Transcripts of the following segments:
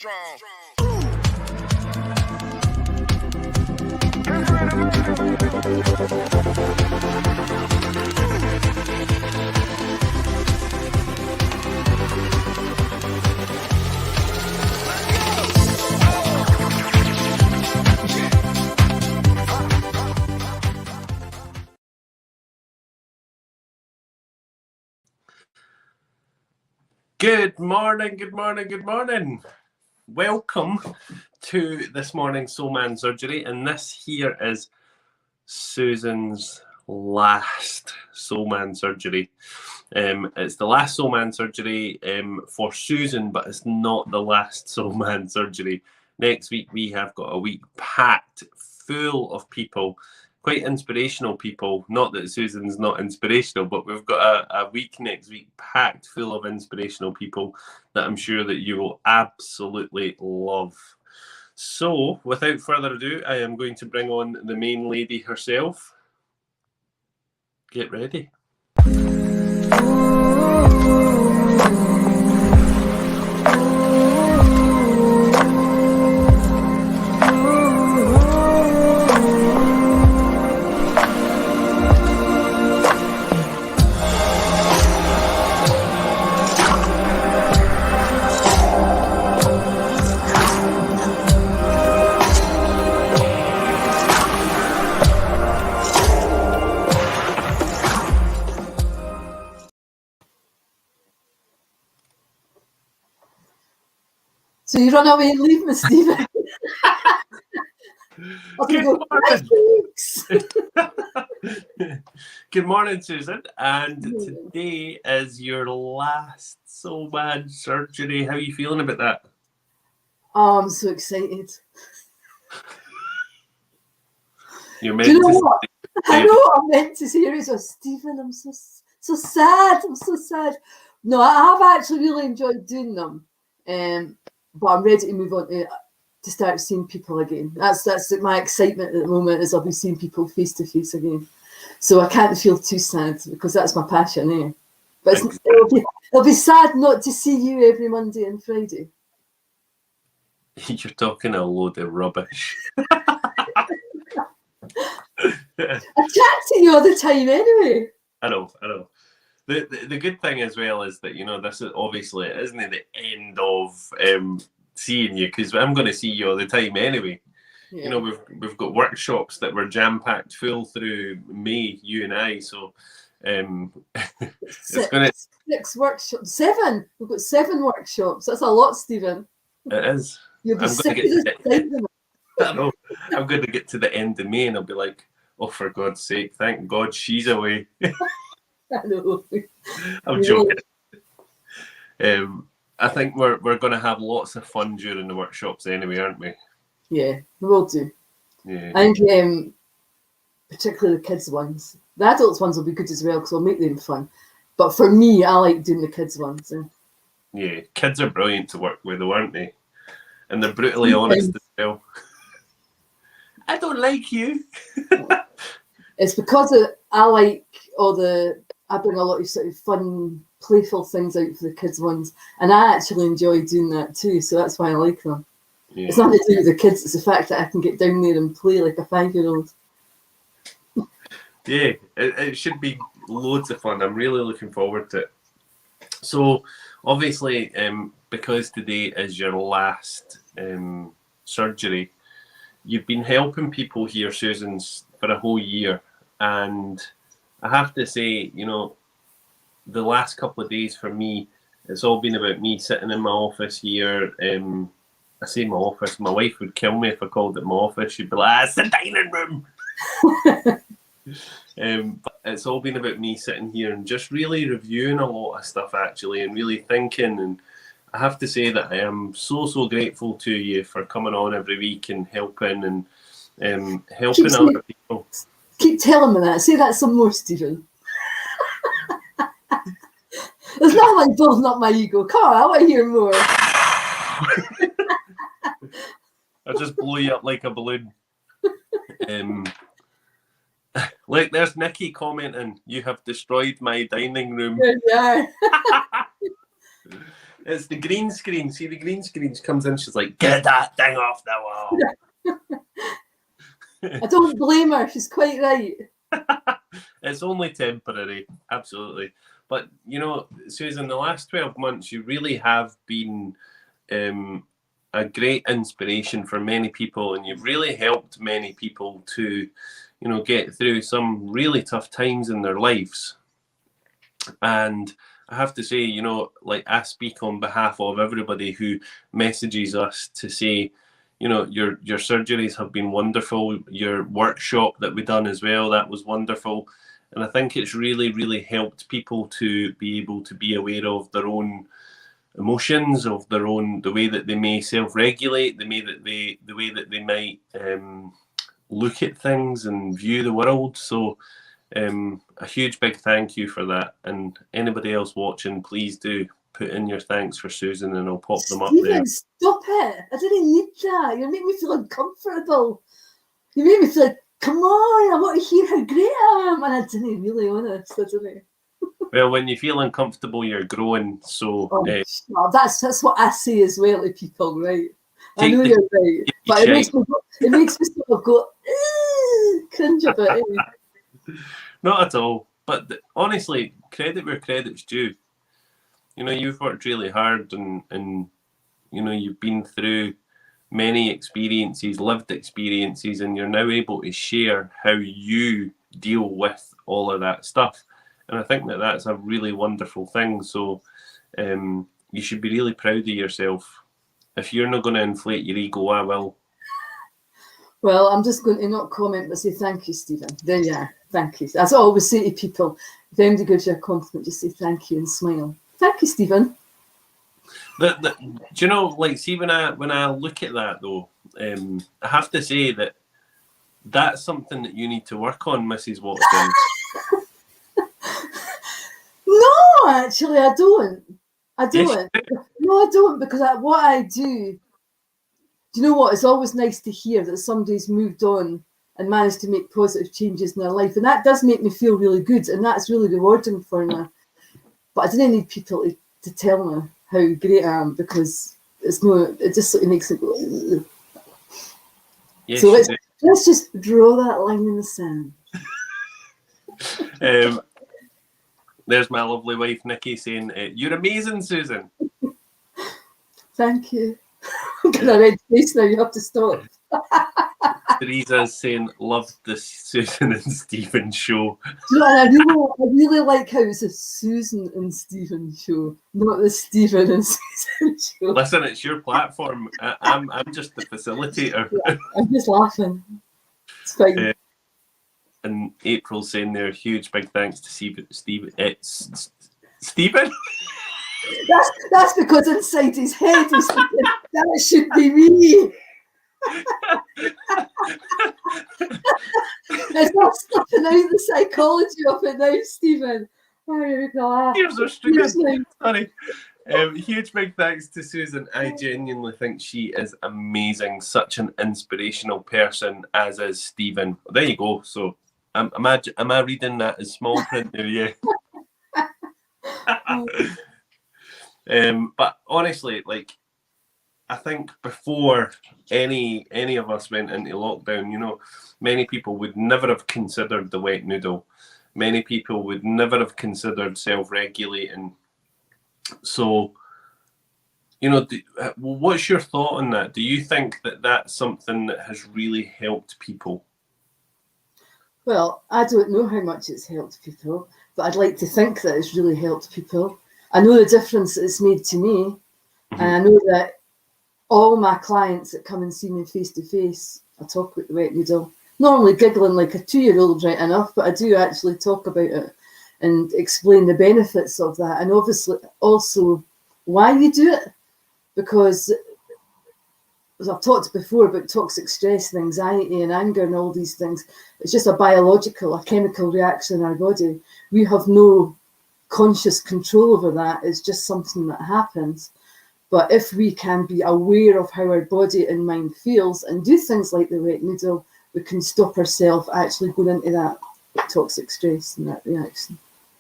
strong. Good morning, good morning, good morning. Welcome to this morning's Soul Man Surgery, and this here is Susan's last Soul Man Surgery. It's the last Soul Man Surgery for Susan, but it's not the last Soul Man Surgery. Next week we have got a week packed full of people, quite inspirational people. Not that Susan's not inspirational, but we've got a week next week packed full of inspirational people that I'm sure that you will absolutely love. So, without further ado, I am going to bring on the main lady herself. Get ready. So you run away and leave me, Stephen. Good morning. Good morning, Susan. And today is your last Soul Man Surgery. How are you feeling about that? Oh, I'm so excited. You're meant Do you know to what? I know what I'm meant to say. It's like, Stephen, I'm so sad. I'm so sad. No, I have actually really enjoyed doing them. But I'm ready to move on to start seeing people again. That's my excitement at the moment, is I'll be seeing people face to face again. So I can't feel too sad because that's my passion, eh? But it'll be sad not to see you every Monday and Friday. You're talking a load of rubbish. I chat to you all the time anyway. I know. The good thing as well is that, you know, this is obviously, it isn't the end of seeing you, because I'm going to see you all the time anyway. Yeah. You know, we've got workshops that were jam-packed full through May, you and I, so it's going to... 6 workshops. 7! We've got 7 workshops. That's a lot, Stephen. It is. You'll be sick of this. I know. I'm going to get to the end of May and I'll be like, oh, for God's sake, thank God she's away. I know. I'm joking. I think we're going to have lots of fun during the workshops anyway, aren't we? Yeah, we will do. Yeah. I think particularly the kids ones. The adults ones will be good as well because we'll make them fun. But for me, I like doing the kids ones. Yeah, kids are brilliant to work with, though, aren't they? And they're brutally honest as well. I don't like you. It's because I bring a lot of sort of fun, playful things out for the kids ones, and I actually enjoy doing that too. So that's why I like them. Yeah. It's nothing to do with the kids; it's the fact that I can get down there and play like a 5-year-old. Yeah, it should be loads of fun. I'm really looking forward to it. So, obviously, because today is your last surgery, you've been helping people here, Susan, for a whole year, and I have to say, you know, the last couple of days for me, it's all been about me sitting in my office here. I say my office, my wife would kill me if I called it my office. She'd be like, it's the dining room. But it's all been about me sitting here and just really reviewing a lot of stuff, actually, and really thinking. And I have to say that I am so grateful to you for coming on every week and helping helping other people. Keep telling me that. Say that some more, Stephen. There's nothing like building up my ego. Come on, I want to hear more. I'll just blow you up like a balloon. Like, there's Nikki commenting, you have destroyed my dining room. Yeah. It's the green screen. See, the green screen comes in. She's like, "Get that thing off the wall." I don't blame her. She's quite right. It's only temporary, absolutely. But you know, Susan, the last 12 months, you really have been a great inspiration for many people, and you've really helped many people to, you know, get through some really tough times in their lives. And I have to say, you know, like, I speak on behalf of everybody who messages us to say, you know, your surgeries have been wonderful. Your workshop that we done as well, that was wonderful. And I think it's really, really helped people to be able to be aware of their own emotions, of their own, the way that they may self-regulate, the way that they might look at things and view the world. So a huge big thank you for that. And anybody else watching, please do put in your thanks for Susan, and I'll pop them up there. Stop it. I didn't need that. You're making me feel uncomfortable. You made me feel like, come on, I want to hear how great I am. And I didn't, really, honest, I didn't. Well, when you feel uncomfortable, you're growing. So that's what I say as well to people, right? I know you're right, but it makes me sort of go, cringe a bit. Not at all. But honestly, credit where credit's due. You know, you've worked really hard, and you know, you've been through many experiences, lived experiences, and you're now able to share how you deal with all of that stuff. And I think that that's a really wonderful thing. So you should be really proud of yourself. If you're not going to inflate your ego, I will. Well, I'm just going to not comment, but say thank you, Stephen. There you are. Thank you. That's what I always say to people. If anybody gives you a compliment, just say thank you and smile. Thank you, Stephen. Do you know, like, see, when I look at that, though, I have to say that that's something that you need to work on, Mrs. Watkins. No, actually, I don't. I don't. Yes, no, I don't, because what I do you know what? It's always nice to hear that somebody's moved on and managed to make positive changes in their life. And that does make me feel really good. And that's really rewarding for me. But I didn't need people to tell me how great I am, because it just sort of makes it go. Yes, so let's just draw that line in the sand. There's my lovely wife, Nikki, saying, "You're amazing, Susan." Thank you. Because I read face now, you have to stop. Teresa's saying, "Love the Susan and Stephen show." You know, I really like how it's a Susan and Stephen show, not the Stephen and Susan show. Listen, it's your platform. I'm just the facilitator. Yeah, I'm just laughing. It's fine. And April saying there, huge big thanks to Stephen. Stephen? That's because inside his head he's thinking, that should be me. It's not slipping out the psychology of it now, Stephen. Oh, you're gonna Here's our student. Sorry. Huge big thanks to Susan. I genuinely think she is amazing. Such an inspirational person, as is Stephen. Well, there you go. So, am I reading that as small print there? Yeah. But honestly, like, I think before any of us went into lockdown, you know, many people would never have considered the wet noodle. Many people would never have considered self-regulating. So, you know, what's your thought on that? Do you think that that's something that has really helped people? Well, I don't know how much it's helped people, but I'd like to think that it's really helped people. I know the difference it's made to me, mm-hmm. And I know that all my clients that come and see me face to face, I talk about the wet noodle. Normally giggling like a 2-year-old, right enough, but I do actually talk about it and explain the benefits of that, and obviously also why you do it. Because, as I've talked before about toxic stress and anxiety and anger and all these things, it's just a chemical reaction in our body. We have no conscious control over that. It's just something that happens. But if we can be aware of how our body and mind feels and do things like the wet noodle, we can stop ourselves actually going into that toxic stress and that reaction.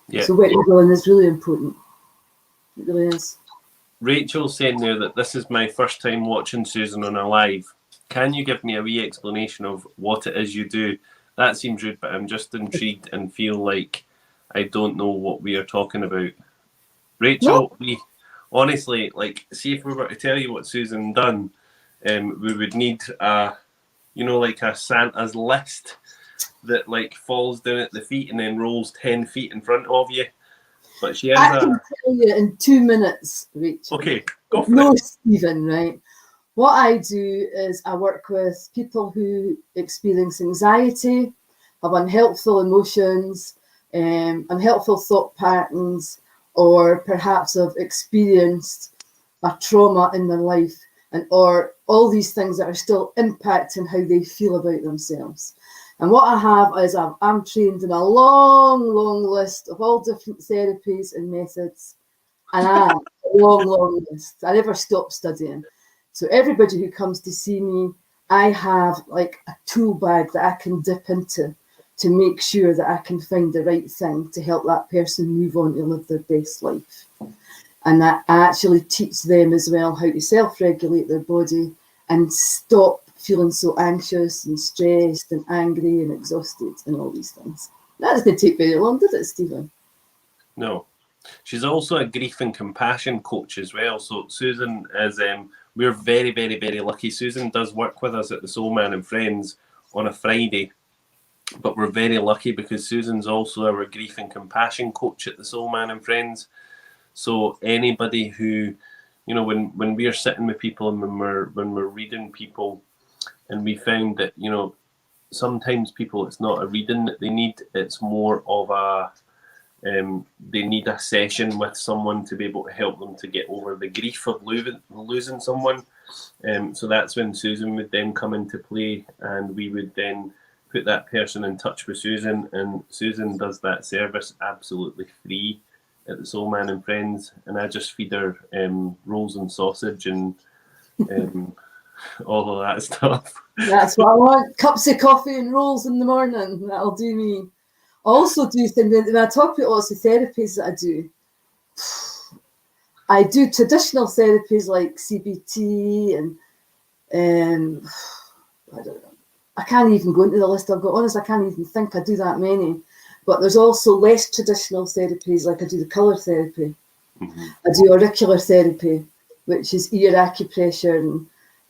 Yeah. So wet noodling is really important. It really is. Rachel's saying there that this is my first time watching Susan on a live. Can you give me a wee explanation of what it is you do? That seems rude, but I'm just intrigued and feel like I don't know what we are talking about. Rachel, we honestly, like, see if we were to tell you what Susan done, we would need like a Santa's list that like falls down at the feet and then rolls 10 feet in front of you. But she has I can tell you in 2 minutes, Rachel. Okay, go for no, it. Stephen, right? What I do is I work with people who experience anxiety, have unhelpful emotions, unhelpful thought patterns, or perhaps have experienced a trauma in their life, or all these things that are still impacting how they feel about themselves. And what I have is I'm trained in a long, long list of all different therapies and methods. And I am a long, long list. I never stop studying. So everybody who comes to see me, I have like a tool bag that I can dip into to make sure that I can find the right thing to help that person move on to live their best life. And I actually teach them as well how to self-regulate their body and stop feeling so anxious and stressed and angry and exhausted and all these things. That doesn't take very long, did it, Stephen? No. She's also a grief and compassion coach as well. So Susan is, we're very, very, very lucky. Susan does work with us at the Soul Man and Friends on a Friday, but we're very lucky because Susan's also our grief and compassion coach at the Soul Man and Friends. So anybody who, when we're sitting with people and when we're reading people, and we found that, sometimes people, it's not a reading that they need, it's more of they need a session with someone to be able to help them to get over the grief of losing someone. So that's when Susan would then come into play, and we would then put that person in touch with Susan, and Susan does that service absolutely free at the Soul Man and Friends, and I just feed her rolls and sausage and all of that stuff. That's what I want. Cups of coffee and rolls in the morning. That'll do me. I also do things, when I talk about lots of therapies that I do traditional therapies like CBT and I don't know. I can't even go into the list I've got. Honest, I can't even think I do that many. But there's also less traditional therapies, like I do the colour therapy. Mm-hmm. I do auricular therapy, which is ear acupressure,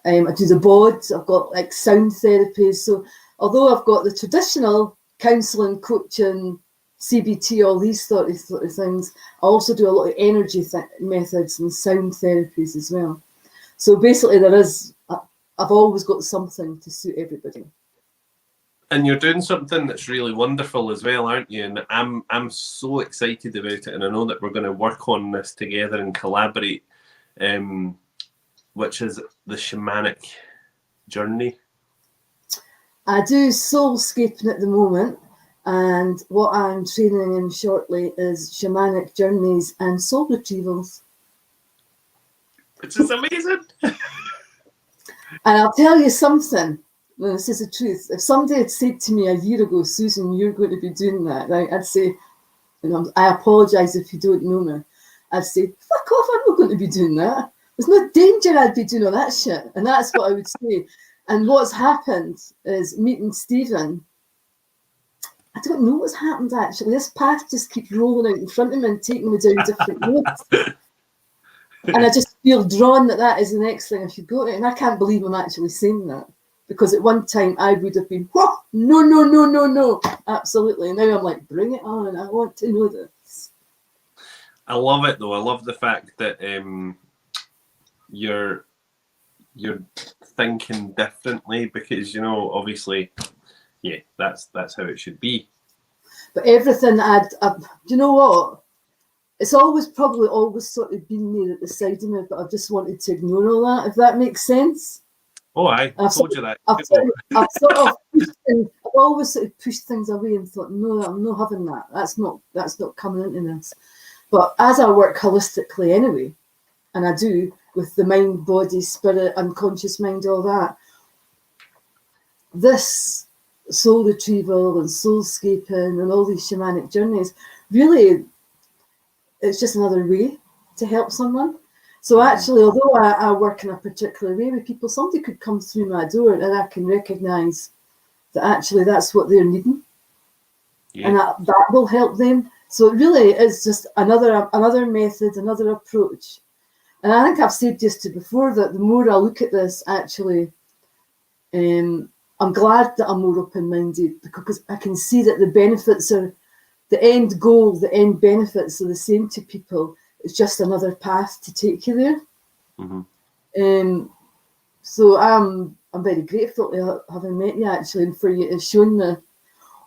and I do the BODs. I've got like sound therapies. So although I've got the traditional counselling, coaching, CBT, all these sort of things, I also do a lot of energy methods and sound therapies as well. So basically I've always got something to suit everybody. And you're doing something that's really wonderful as well, aren't you? And I'm so excited about it, and I know that we're going to work on this together and collaborate, which is the shamanic journey. I do soulscaping at the moment, and what I'm training in shortly is shamanic journeys and soul retrievals. Which is amazing. And I'll tell you something. No, this is the truth. If somebody had said to me a year ago, Susan, you're going to be doing that, right? I'd say, I apologise if you don't know me. I'd say, fuck off, I'm not going to be doing that. There's no danger I'd be doing all that shit. And that's what I would say. And what's happened is meeting Stephen. I don't know what's happened, actually. This path just keeps rolling out in front of me and taking me down different roads. And I just feel drawn that is the next thing I should go to. And I can't believe I'm actually saying that. Because at one time I would have been, whoa, no, absolutely. And now I'm like, bring it on. I want to know this. I love it, though. I love the fact that you're thinking differently because, obviously, yeah, that's how it should be. But everything you know what? It's probably always sort of been there at the side of me, but I've just wanted to ignore all that, if that makes sense. Oh, I told you that. I've always sort of pushed things away and thought, no, I'm not having that. That's not coming into this. But as I work holistically anyway, and I do with the mind, body, spirit, unconscious mind, all that, this soul retrieval and soulscaping and all these shamanic journeys, really, it's just another way to help someone. So actually, although I work in a particular way with people, somebody could come through my door and I can recognise that actually that's what they're needing. Yeah. And that will help them. So it really is just another method, another approach. And I think I've said just before that the more I look at this, actually, I'm glad that I'm more open-minded, because I can see that the benefits are, the end goal, the end benefits are the same to people. It's just another path to take you there. Mm-hmm. So I'm very grateful to having met you, actually, and for you to shown me,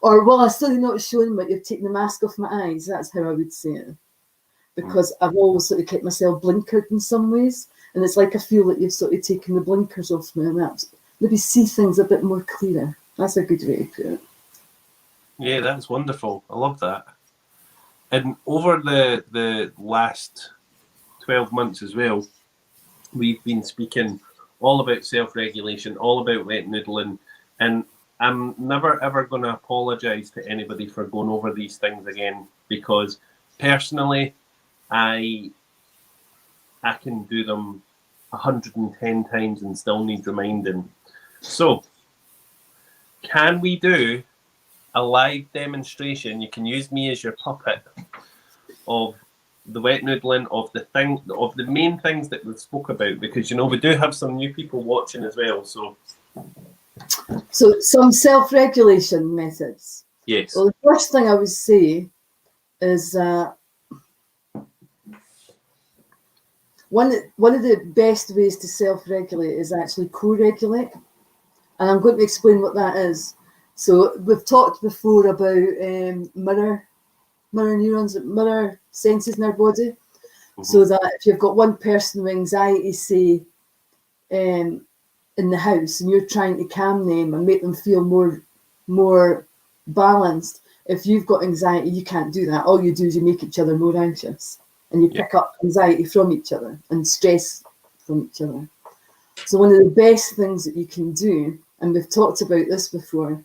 or well, I still not shown, but you've taken the mask off my eyes. That's how I would say it, because I've always sort of kept myself blinkered in some ways, and it's like I feel that you've sort of taken the blinkers off me, and that's maybe see things a bit more clearer. That's a good way to put it. Yeah, that's wonderful. I love that. And over the last 12 months as well, we've been speaking all about self-regulation, all about wet noodling, and I'm never ever going to apologise to anybody for going over these things again, because personally, I can do them 110 times and still need reminding. So, can we do a live demonstration? You can use me as your puppet of the wet noodling, of the main things that we've spoke about, because we do have some new people watching as well. So some self-regulation methods. Yes. Well, the first thing I would say is one of the best ways to self-regulate is actually co-regulate, and I'm going to explain what that is. So we've talked before about mirror neurons, mirror senses in our body. Mm-hmm. So that if you've got one person with anxiety, say, in the house, and you're trying to calm them and make them feel more balanced, if you've got anxiety, you can't do that. All you do is you make each other more anxious, and you pick up anxiety from each other and stress from each other. So one of the best things that you can do, and we've talked about this before,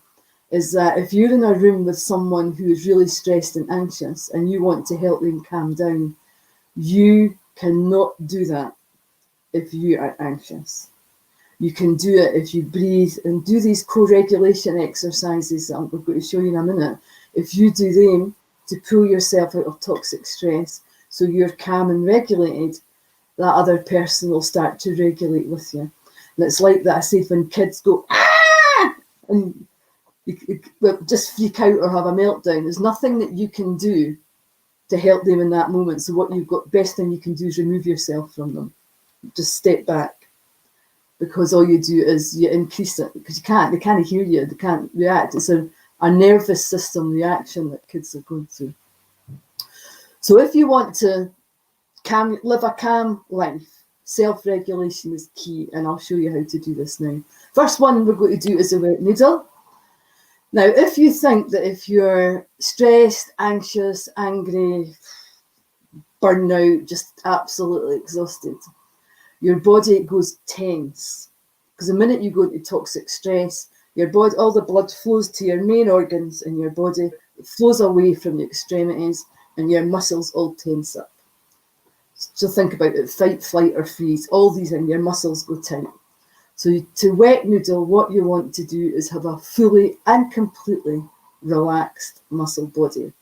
is that if you're in a room with someone who is really stressed and anxious and you want to help them calm down, you cannot do that if you are anxious. You can do it if you breathe and do these co-regulation exercises that I'm going to show you in a minute. If you do them to pull yourself out of toxic stress so you're calm and regulated, that other person will start to regulate with you. And it's like that I say when kids go, ah! And you just freak out or have a meltdown. There's nothing that you can do to help them in that moment. So what best thing you can do is remove yourself from them. Just step back, because all you do is you increase it, because they can't hear you, they can't react. It's a nervous system reaction that kids are going through. So if you want to live a calm life, self-regulation is key, and I'll show you how to do this now. First one we're going to do is a wet noodle. Now, if you think that if you're stressed, anxious, angry, burnout, just absolutely exhausted, your body goes tense. Because the minute you go into toxic stress, your body, all the blood flows to your main organs in your body, it flows away from the extremities, and your muscles all tense up. So think about it, fight, flight, or freeze, all these, and your muscles go tight. So to wet noodle, what you want to do is have a fully and completely relaxed muscle body.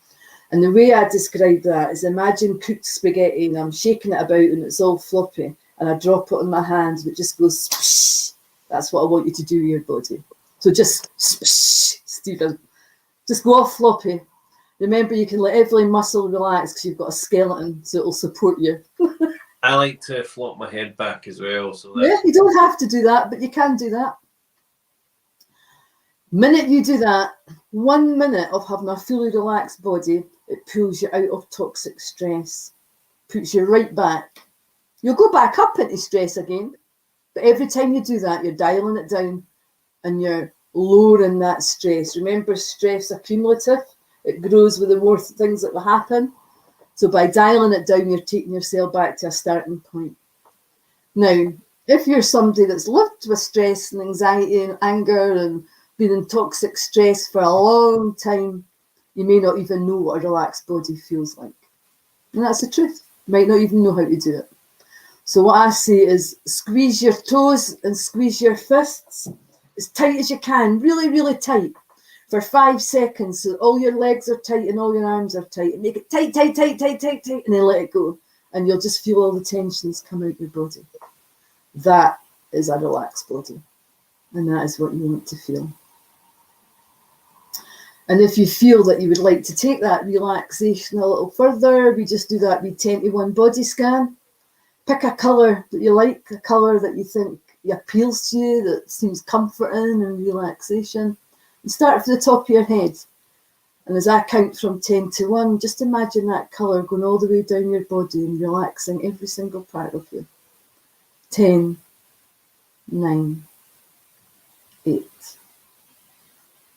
And the way I describe that is, imagine cooked spaghetti and I'm shaking it about and it's all floppy, and I drop it on my hands and it just goes splish. That's what I want you to do with your body. So just splish, Stephen. Just go off floppy. Remember, you can let every muscle relax because you've got a skeleton, so it'll support you. I like to flop my head back as well. So you don't have to do that, but you can do that. Minute you do that, 1 minute of having a fully relaxed body, it pulls you out of toxic stress, puts you right back. You'll go back up into stress again, but every time you do that, you're dialing it down and you're lowering that stress. Remember, stress is cumulative. It grows with the more things that will happen. So by dialing it down, you're taking yourself back to a starting point. Now, if you're somebody that's lived with stress and anxiety and anger and been in toxic stress for a long time, you may not even know what a relaxed body feels like. And that's the truth. You might not even know how to do it. So what I say is squeeze your toes and squeeze your fists as tight as you can, really, really tight for 5 seconds. So all your legs are tight and all your arms are tight. And make it tight, tight, tight, tight, tight, tight, and then let it go. And you'll just feel all the tensions come out your body. That is a relaxed body. And that is what you want to feel. And if you feel that you would like to take that relaxation a little further, we just do that wee 10-to-1 body scan. Pick a colour that you like, a colour that you think appeals to you, that seems comforting and relaxation. And start from the top of your head. And as I count from 10 to 1, just imagine that colour going all the way down your body and relaxing every single part of you. 10, 9, 8,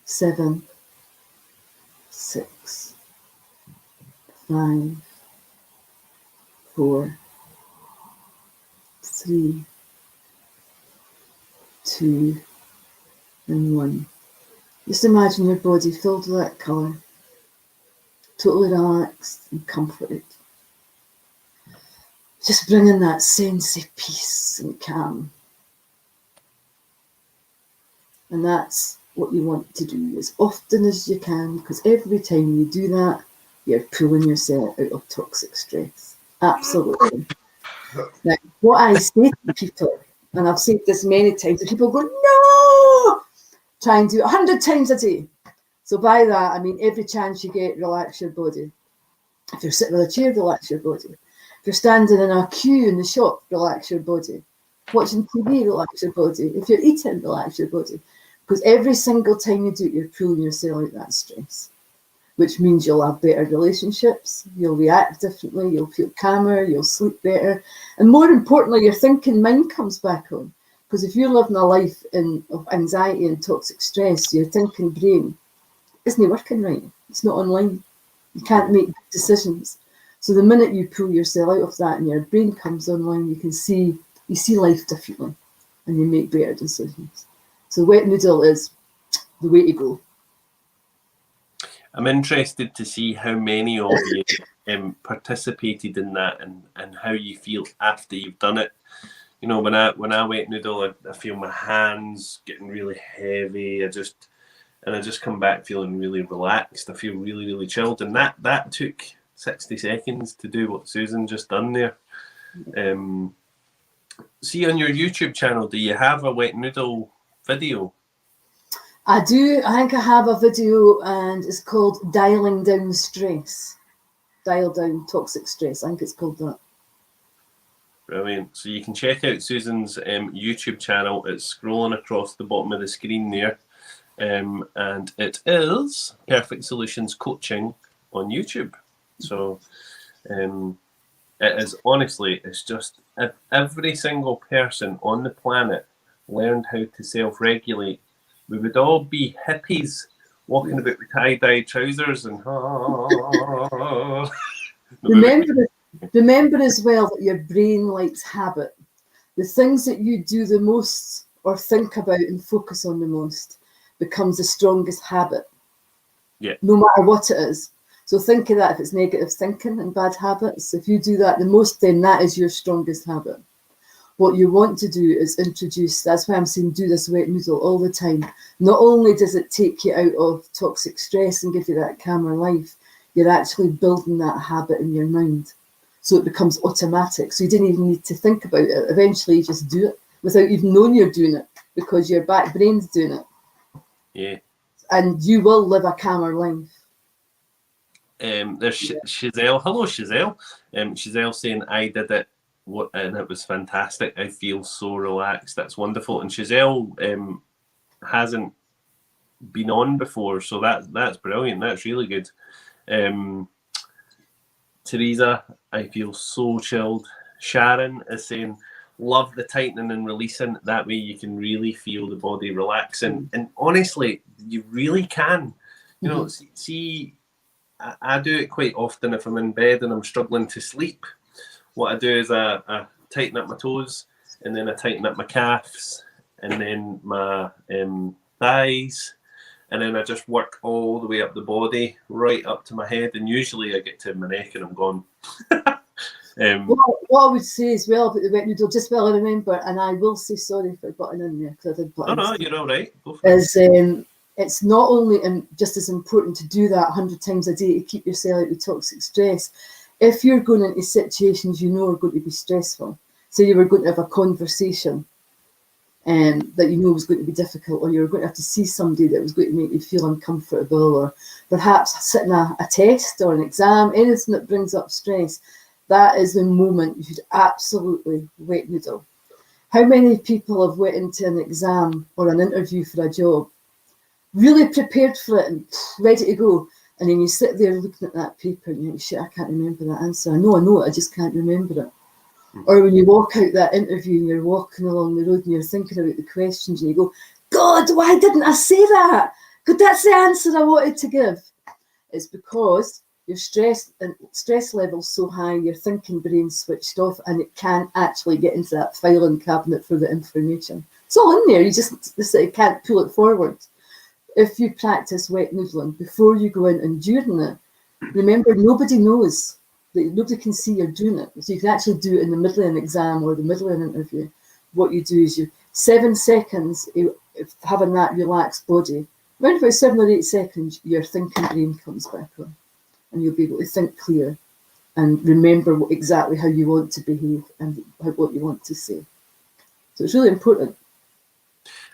7, 6, 5, 4, 3, 2, and 1. Just imagine your body filled with that colour, totally relaxed and comforted. Just bringing that sense of peace and calm. And that's what you want to do as often as you can, because every time you do that, you're pulling yourself out of toxic stress. Absolutely. Now, what I say to people, and I've said this many times, and people go, no! Try and do it 100 times a day. So by that, I mean every chance you get, relax your body. If you're sitting on a chair, relax your body. If you're standing in a queue in the shop, relax your body. Watching TV, relax your body. If you're eating, relax your body. Because every single time you do it, you're pulling yourself out of that stress, which means you'll have better relationships, you'll react differently, you'll feel calmer, you'll sleep better. And more importantly, your thinking mind comes back on. Because if you're living a life of anxiety and toxic stress, your thinking brain isn't working right. It's not online. You can't make decisions. So the minute you pull yourself out of that and your brain comes online, you see life differently and you make better decisions. So wet noodle is the way to go. I'm interested to see how many of you participated in that and how you feel after you've done it. You know, when I wet noodle, I feel my hands getting really heavy. I just come back feeling really relaxed. I feel really, really chilled. And that took 60 seconds to do what Susan just done there. See, on your YouTube channel, do you have a wet noodle video? I do. I think I have a video, and it's called Dialing Down Stress. Dial Down Toxic Stress. I think it's called that. Brilliant. So you can check out Susan's YouTube channel. It's scrolling across the bottom of the screen there. And it is Perfect Solutions Coaching on YouTube. So it is, honestly, it's just, if every single person on the planet learned how to self-regulate, we would all be hippies walking about with tie-dye trousers and Remember as well that your brain likes habit. The things that you do the most or think about and focus on the most becomes the strongest habit. Yeah. No matter what it is. So think of that if it's negative thinking and bad habits. If you do that the most, then that is your strongest habit. What you want to do is introduce, that's why I'm saying do this wet noodle all the time. Not only does it take you out of toxic stress and give you that calmer life, you're actually building that habit in your mind. So it becomes automatic. So you didn't even need to think about it. Eventually you just do it without even knowing you're doing it because your back brain's doing it. Yeah. And you will live a calmer life. There's Chazelle. Hello, Chazelle. Chazelle saying I did it and it was fantastic. I feel so relaxed. That's wonderful. And Chazelle hasn't been on before, so that's brilliant. That's really good. Teresa, I feel so chilled. Sharon is saying, love the tightening and releasing. That way you can really feel the body relaxing. And honestly, you really can. You know, see, I do it quite often if I'm in bed and I'm struggling to sleep. What I do is I tighten up my toes, and then I tighten up my calves, and then my thighs, and then I just work all the way up the body, right up to my head, and usually I get to my neck and I'm gone. What I would say as well about the wet noodle, just while I remember, and I will say sorry for butting in there because I did butt in. No, you're all right. Go for it. Is it's not only just as important to do that 100 times a day to keep yourself out of toxic stress. If you're going into situations you know are going to be stressful, say you were going to have a conversation that you know was going to be difficult, or you were going to have to see somebody that was going to make you feel uncomfortable, or perhaps sitting a test or an exam, anything that brings up stress, that is the moment you should absolutely wet noodle. How many people have went into an exam or an interview for a job, really prepared for it and ready to go, and then you sit there looking at that paper and you think, shit, I can't remember that answer. I know it, I just can't remember it. Or when you walk out that interview and you're walking along the road and you're thinking about the questions and you go, God, why didn't I say that? Because that's the answer I wanted to give. It's because your stress level's so high, your thinking brain's switched off, and it can't actually get into that filing cabinet for the information. It's all in there, you just can't pull it forward. If you practice wet noodling before you go in and during it, remember, nobody knows. Nobody can see you're doing it. So you can actually do it in the middle of an exam or the middle of an interview. What you do is 7 seconds, having that relaxed body, around about 7 or 8 seconds, your thinking brain comes back on. And you'll be able to think clear and remember exactly how you want to behave and what you want to say. So it's really important.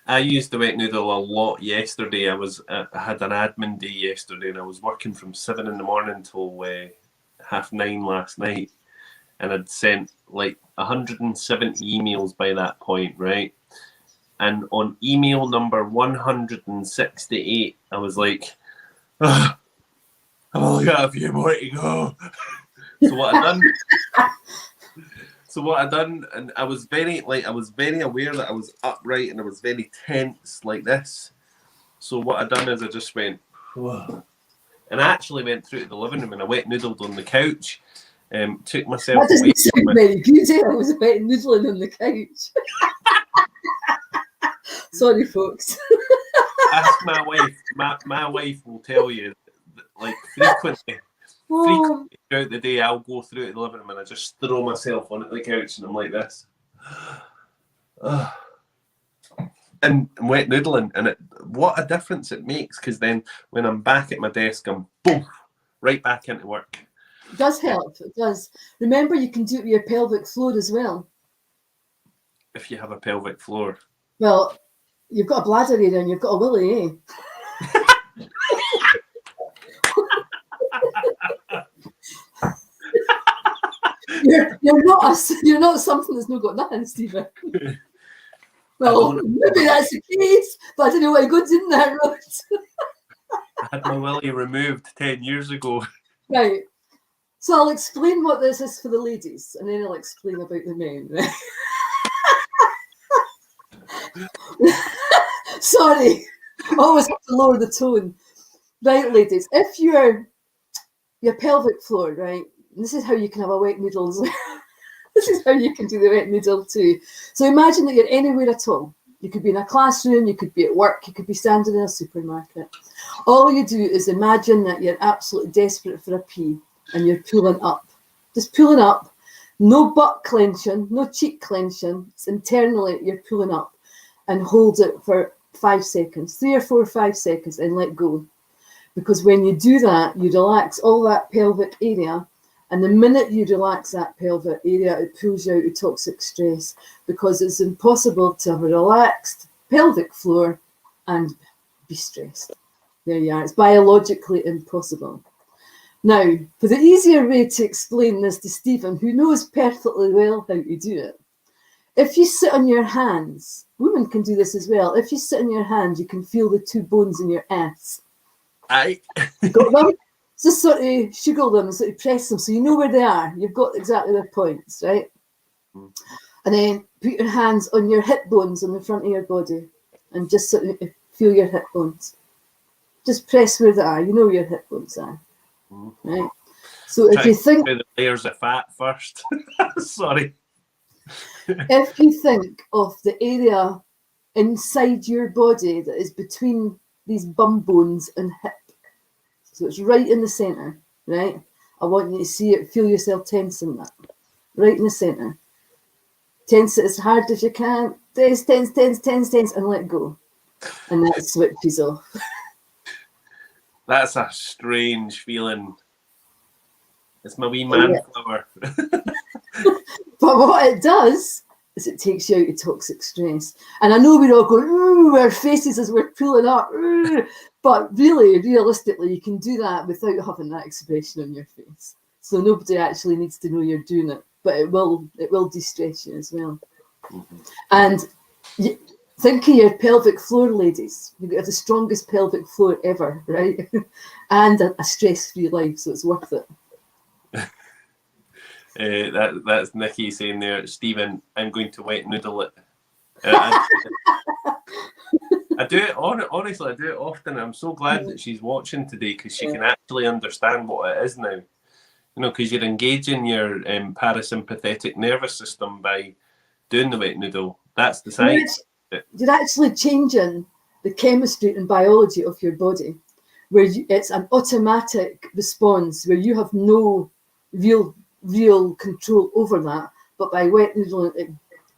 I used the wet noodle a lot yesterday. I had an admin day yesterday, and I was working from 7 a.m. till 9:30 last night, and I'd sent like 170 emails by that point, right? And on email number 168, I was like, I've only got a few more to go. So what I done, and I was very aware that I was upright and I was very tense like this. So what I done is I just went, whoa. And I actually went through to the living room and I wet noodled on the couch. Took myself that doesn't away. Sound very good, eh? I was wet noodling on the couch. Sorry, folks. Ask my wife. My wife will tell you, like frequently throughout the day, I'll go through to the living room and I just throw myself onto the couch and I'm like this. And wet noodling, and what a difference it makes, because then when I'm back at my desk, I'm boom, right back into work. It does help. It does. Remember, you can do it with your pelvic floor as well. If you have a pelvic floor. Well, you've got a bladder area and you've got a willy, eh? You're not something that's not got nothing, Stephen. Well, maybe that's the case, but I don't know what goes in that road. I had my willy removed 10 years ago. Right. So I'll explain what this is for the ladies, and then I'll explain about the men. Right? Sorry, I always have to lower the tone. Right, ladies, if your pelvic floor, right, and this is how you can have a wet noodle as well. This is how you can do the wet noodle too. So imagine that you're anywhere at all. You could be in a classroom, you could be at work, you could be standing in a supermarket. All you do is imagine that you're absolutely desperate for a pee and you're pulling up. Just pulling up. No butt clenching, no cheek clenching. It's internally you're pulling up, and hold it for 5 seconds, 3 or 4 or 5 seconds, and let go. Because when you do that, you relax all that pelvic area. And the minute you relax that pelvic area, it pulls you out of toxic stress, because it's impossible to have a relaxed pelvic floor and be stressed. There you are. It's biologically impossible. Now, for the easier way to explain this to Stephen, who knows perfectly well how to do it, if you sit on your hands, women can do this as well. If you sit on your hands, you can feel the 2 bones in your ass. Aye. Got them? Just sort of sugar them, sort of press them, so you know where they are. You've got exactly their points, right? And then put your hands on your hip bones on the front of your body, and just sort of feel your hip bones. Just press where they are. You know where your hip bones are, right? So if you think the layers of fat first, sorry. If you think of the area inside your body that is between these bum bones and hip. So it's right in the centre, right? I want you to see it, feel yourself tensing that. right in the centre. Tense it as hard as you can. Tense, and let go. And that switches off. That's a strange feeling. It's my wee man flower. But what it does is it takes you out of toxic stress. And I know we're all going, ooh, our faces as we're pulling up. Ooh. But really, realistically, you can do that without having that expression on your face. So nobody actually needs to know you're doing it. But it will de-stress you as well. Mm-hmm. And think of your pelvic floor, ladies. You have the strongest pelvic floor ever, right? And a stress-free life, so it's worth it. That's Nikki saying there, Stephen, I'm going to wet noodle it. I do it honestly. I do it often. I'm so glad that she's watching today because she can actually understand what it is now. You know, because you're engaging your parasympathetic nervous system by doing the wet noodle. That's the science. You're actually changing the chemistry and biology of your body, where it's an automatic response where you have no real control over that, but by wet noodling it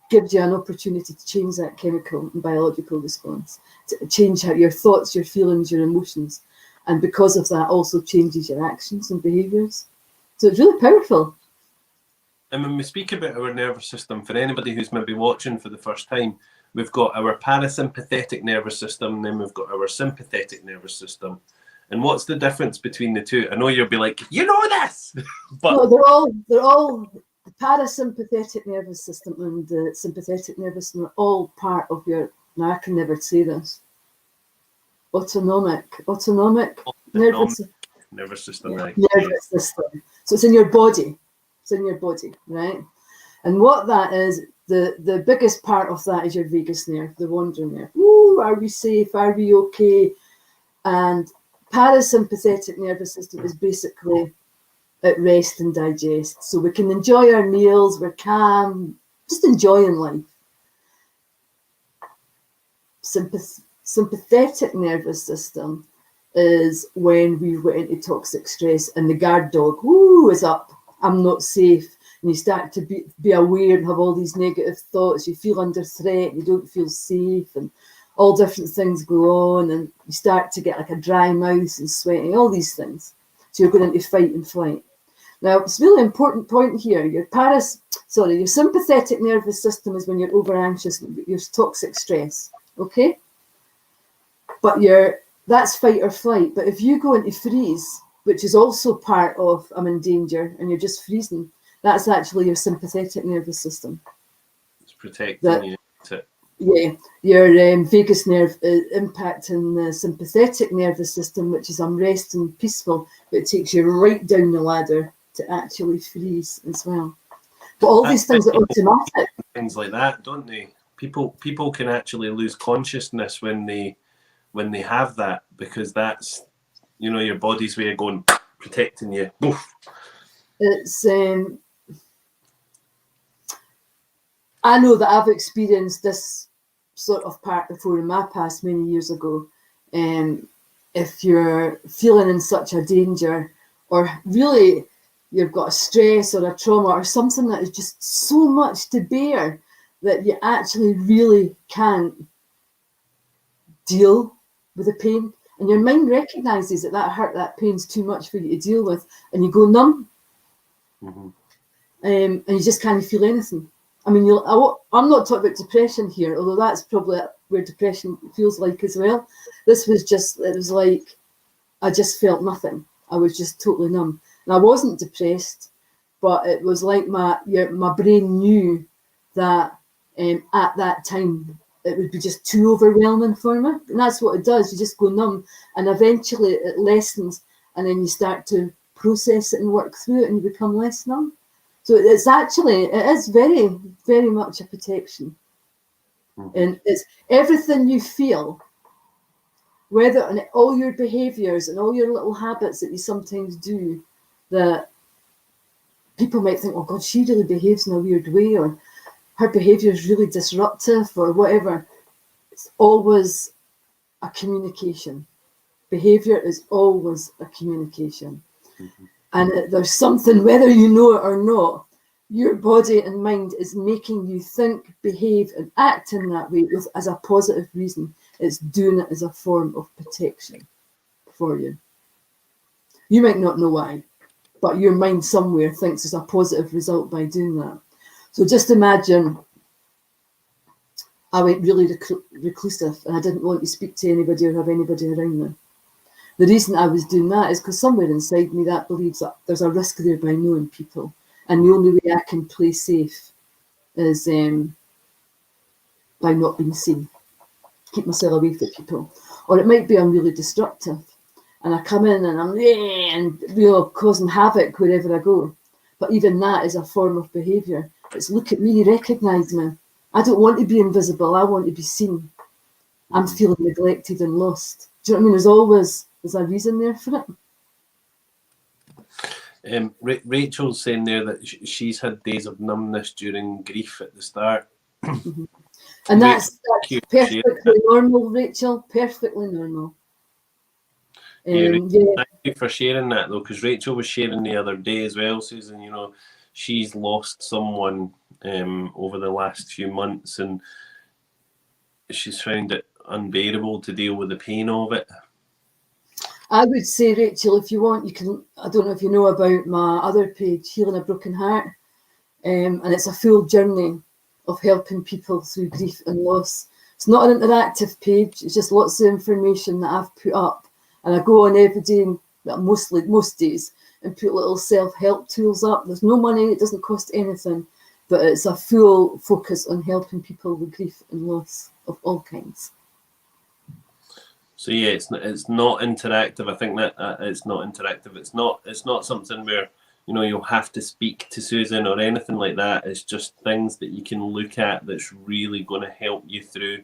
gives you an opportunity to change that chemical and biological response, to change how your thoughts, your feelings, your emotions, and because of that also changes your actions and behaviours. So it's really powerful. And when we speak about our nervous system, for anybody who's maybe watching for the first time, we've got our parasympathetic nervous system, and then we've got our sympathetic nervous system. And what's the difference between the two? I know you'll be like, you know this, but no, they're all the parasympathetic nervous system and the sympathetic nervous system are all part of your. Now I can never say this. Autonomic nervous system. Yeah, nervous system. So it's in your body. It's in your body, right? And what that is, the biggest part of that is your vagus nerve, the wandering nerve. Ooh, are we safe? Are we okay? And parasympathetic nervous system is basically at rest and digest. So we can enjoy our meals, we're calm, just enjoying life. Sympathetic nervous system is when we went into toxic stress and the guard dog, woo, is up. I'm not safe. And you start to be aware and have all these negative thoughts. You feel under threat, you don't feel safe, and all different things go on, and you start to get like a dry mouth and sweating, all these things. So you're going into fight and flight. Now, it's a really important point here. Your sympathetic nervous system is when you're over anxious, you're toxic stress, okay? But that's fight or flight. But if you go into freeze, which is also part of I'm in danger and you're just freezing, that's actually your sympathetic nervous system. It's protecting you. Yeah, your vagus nerve is impacting the sympathetic nervous system, which is I'm resting peaceful, but it takes you right down the ladder to actually freeze as well. But all these things are automatic. Things like that, don't they? People can actually lose consciousness when they have that, because that's, you know, your body's way of going, protecting you. Oof. It's I know that I've experienced this sort of part before in my past many years ago. If you're feeling in such a danger, or really you've got a stress or a trauma or something that is just so much to bear that you actually really can't deal with the pain, and your mind recognizes that hurt, that pain's too much for you to deal with, and you go numb. Mm-hmm. And you just can't feel anything. I mean, I'm not talking about depression here, although that's probably where depression feels like as well. This was just, it was like, I just felt nothing. I was just totally numb. And I wasn't depressed, but it was like my brain knew that at that time, it would be just too overwhelming for me. And that's what it does. You just go numb, and eventually it lessens, and then you start to process it and work through it, and you become less numb. So it is very, very much a protection. Mm-hmm. And it's everything you feel, whether and all your behaviors and all your little habits that you sometimes do, that people might think, oh God, she really behaves in a weird way, or her behavior is really disruptive, or whatever. It's always a communication. Behavior is always a communication. Mm-hmm. And there's something, whether you know it or not, your body and mind is making you think, behave, and act in that way as a positive reason, it's doing it as a form of protection for you. You might not know why, but your mind somewhere thinks it's a positive result by doing that. So just imagine I went really reclusive and I didn't want to speak to anybody or have anybody around me. The reason I was doing that is because somewhere inside me that believes that there's a risk there by knowing people. And the only way I can play safe is by not being seen. Keep myself away from people. Or it might be I'm really destructive. And I come in and I'm causing havoc wherever I go. But even that is a form of behaviour. It's look at me, recognise me. I don't want to be invisible. I want to be seen. I'm feeling neglected and lost. Do you know what I mean? There's a reason there for it. Rachel's saying there that she's had days of numbness during grief at the start. Mm-hmm. And that's perfectly normal, Rachel. Perfectly normal. Thank you for sharing that, though, because Rachel was sharing the other day as well, Susan. You know, she's lost someone over the last few months, and she's found it unbearable to deal with the pain of it. I would say, Rachel, if you want, you can. I don't know if you know about my other page, Healing a Broken Heart, and it's a full journey of helping people through grief and loss. It's not an interactive page. It's just lots of information that I've put up, and I go on every day, most days, and put little self-help tools up. There's no money. It doesn't cost anything, but it's a full focus on helping people with grief and loss of all kinds. So yeah, it's not interactive. I think that it's not interactive. It's not something where, you know, you'll have to speak to Susan or anything like that. It's just things that you can look at that's really going to help you through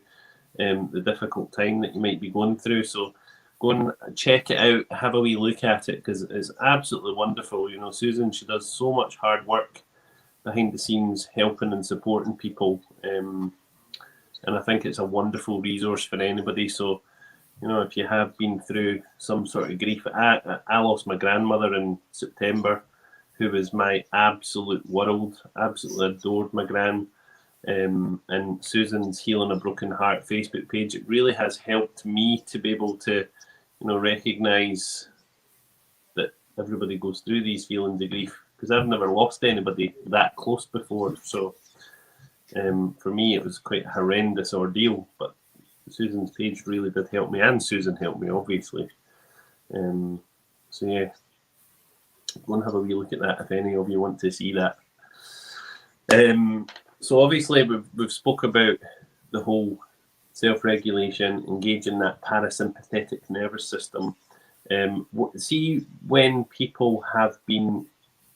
the difficult time that you might be going through. So go and check it out, have a wee look at it, because it's absolutely wonderful. You know, Susan, she does so much hard work behind the scenes helping and supporting people, and I think it's a wonderful resource for anybody. So, you know, if you have been through some sort of grief, I lost my grandmother in September, who was my absolute world. Absolutely adored my gran. And Susan's Healing a Broken Heart Facebook page, it really has helped me to be able to, you know, recognise that everybody goes through these feelings of grief, because I've never lost anybody that close before. So for me, it was quite a horrendous ordeal, but Susan's page really did help me, and Susan helped me, obviously. So yeah, go and have a wee look at that if any of you want to see that. So obviously we've spoke about the whole self-regulation, engaging that parasympathetic nervous system. See, when people have been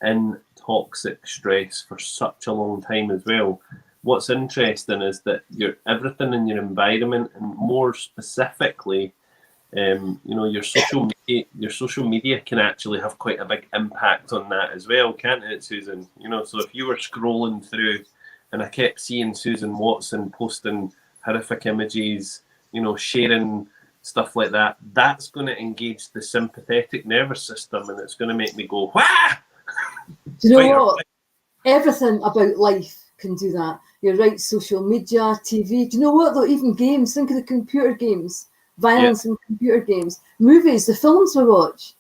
in toxic stress for such a long time as well, what's interesting is that everything in your environment, and more specifically, you know, your social media can actually have quite a big impact on that as well, can't it, Susan? You know, so if you were scrolling through and I kept seeing Susan Watson posting horrific images, you know, sharing stuff like that, that's going to engage the sympathetic nervous system, and it's going to make me go, wah! Do you know what? Everything about life can do that. You're right, social media, TV. Do you know what, though? Even games. Think of the computer games. Violence in computer games. Movies, the films we watch.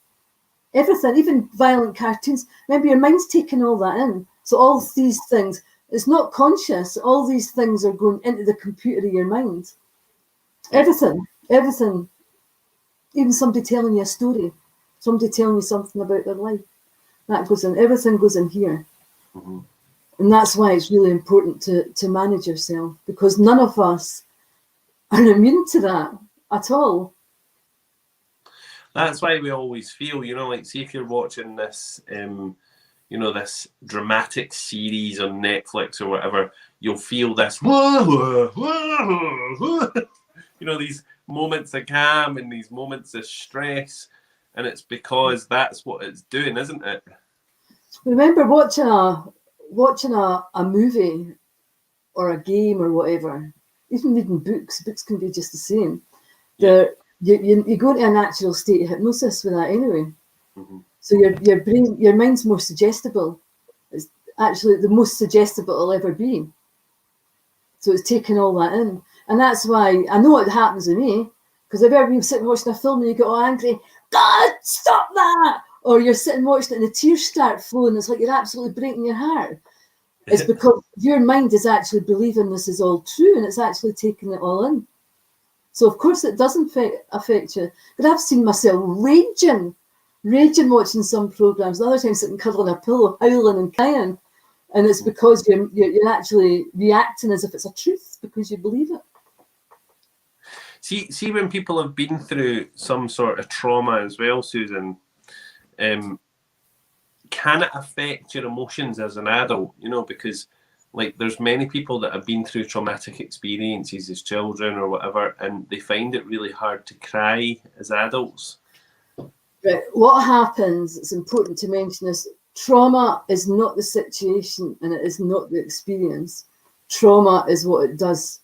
Everything, even violent cartoons. Remember, your mind's taking all that in. So all these things, it's not conscious. All these things are going into the computer of your mind. Everything. Even somebody telling you a story. Somebody telling you something about their life. That goes in. Everything goes in here. Mm-hmm. And that's why it's really important to manage yourself, because none of us are immune to that at all. That's why we always feel, you know, like, see if you're watching this, you know, this dramatic series on Netflix or whatever, you'll feel this, you know, these moments of calm and these moments of stress, and it's because that's what it's doing, isn't it? Remember watching a movie or a game or whatever, even reading books can be just the same. You go into a natural state of hypnosis with that anyway. Mm-hmm. So your mind's more suggestible, actually the most suggestible it'll ever be. So it's taking all that in. And that's why I know it happens to me, because I've ever been sitting watching a film and you get all angry, God, stop that! Or you're sitting watching it and the tears start flowing, it's like you're absolutely breaking your heart. It's because your mind is actually believing this is all true and it's actually taking it all in. So of course it doesn't affect you. But I've seen myself raging watching some programs, other times sitting cuddling a pillow, howling and crying. And it's because you're actually reacting as if it's a truth because you believe it. See when people have been through some sort of trauma as well, Susan, can it affect your emotions as an adult? You know, because like there's many people that have been through traumatic experiences as children or whatever, and they find it really hard to cry as adults. Right. What happens, it's important to mention this, trauma is not the situation and it is not the experience. Trauma is what it does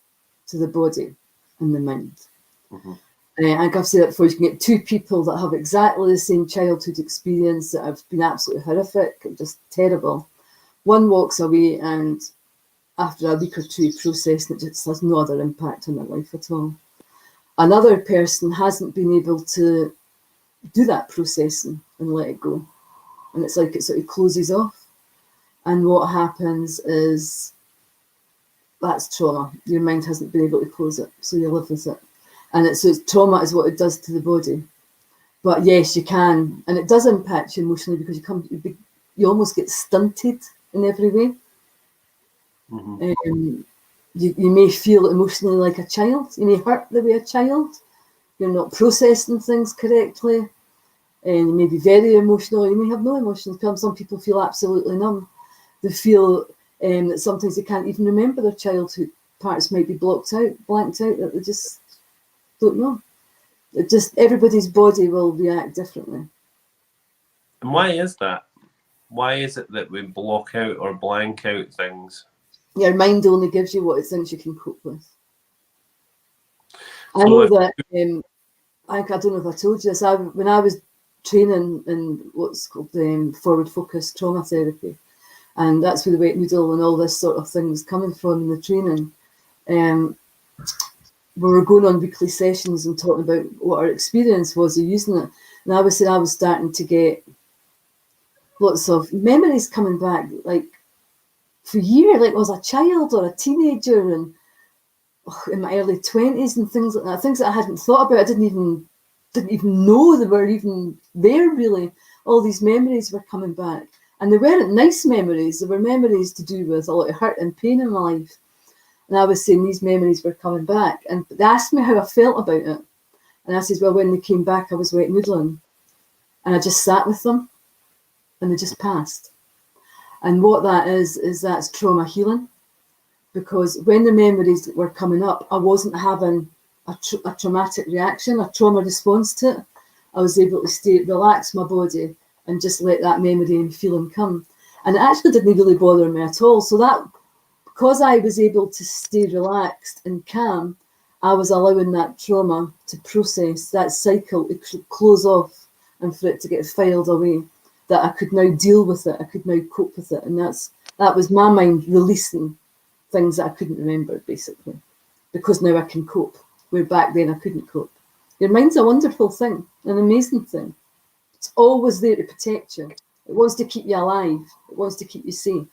to the body and the mind. Mm-hmm. I think I've said that before, you can get two people that have exactly the same childhood experience that have been absolutely horrific, just terrible. One walks away and after a week or two processing it, just has no other impact on their life at all. Another person hasn't been able to do that processing and let it go. And it's like it sort of closes off. And what happens is that's trauma. Your mind hasn't been able to close it, so you live with it. And so trauma is what it does to the body. But yes, you can, and it does impact you emotionally because you almost get stunted in every way. Mm-hmm. You may feel emotionally like a child. You may hurt the way a child. You're not processing things correctly. And you may be very emotional. You may have no emotions. Some people feel absolutely numb. They feel that sometimes they can't even remember their childhood. Parts might be blanked out, that they just don't know. It just, everybody's body will react differently. And why is that? Why is it that we block out or blank out things? Your mind only gives you what it thinks you can cope with. I know that, I don't know if I told you this, when I was training in what's called forward focus trauma therapy, and that's where the wet noodle and all this sort of thing was coming from in the training. We were going on weekly sessions and talking about what our experience was of using it. And I was saying I was starting to get lots of memories coming back, like for years, like I was a child or a teenager and in my early 20s and things like that, things that I hadn't thought about. I didn't even know they were even there, really. All these memories were coming back. And they weren't nice memories. They were memories to do with a lot of hurt and pain in my life. And I was saying these memories were coming back. And they asked me how I felt about it. And I said, well, when they came back, I was wet noodling. And I just sat with them. And they just passed. And what that is that's trauma healing. Because when the memories were coming up, I wasn't having a traumatic reaction, a trauma response to it. I was able to relax my body and just let that memory and feeling come. And it actually didn't really bother me at all. So that, because I was able to stay relaxed and calm, I was allowing that trauma to process, that cycle to close off and for it to get filed away, that I could now deal with it, I could now cope with it. And that was my mind releasing things that I couldn't remember, basically, because now I can cope, where back then I couldn't cope. Your mind's a wonderful thing, an amazing thing. It's always there to protect you. It wants to keep you alive. It wants to keep you safe.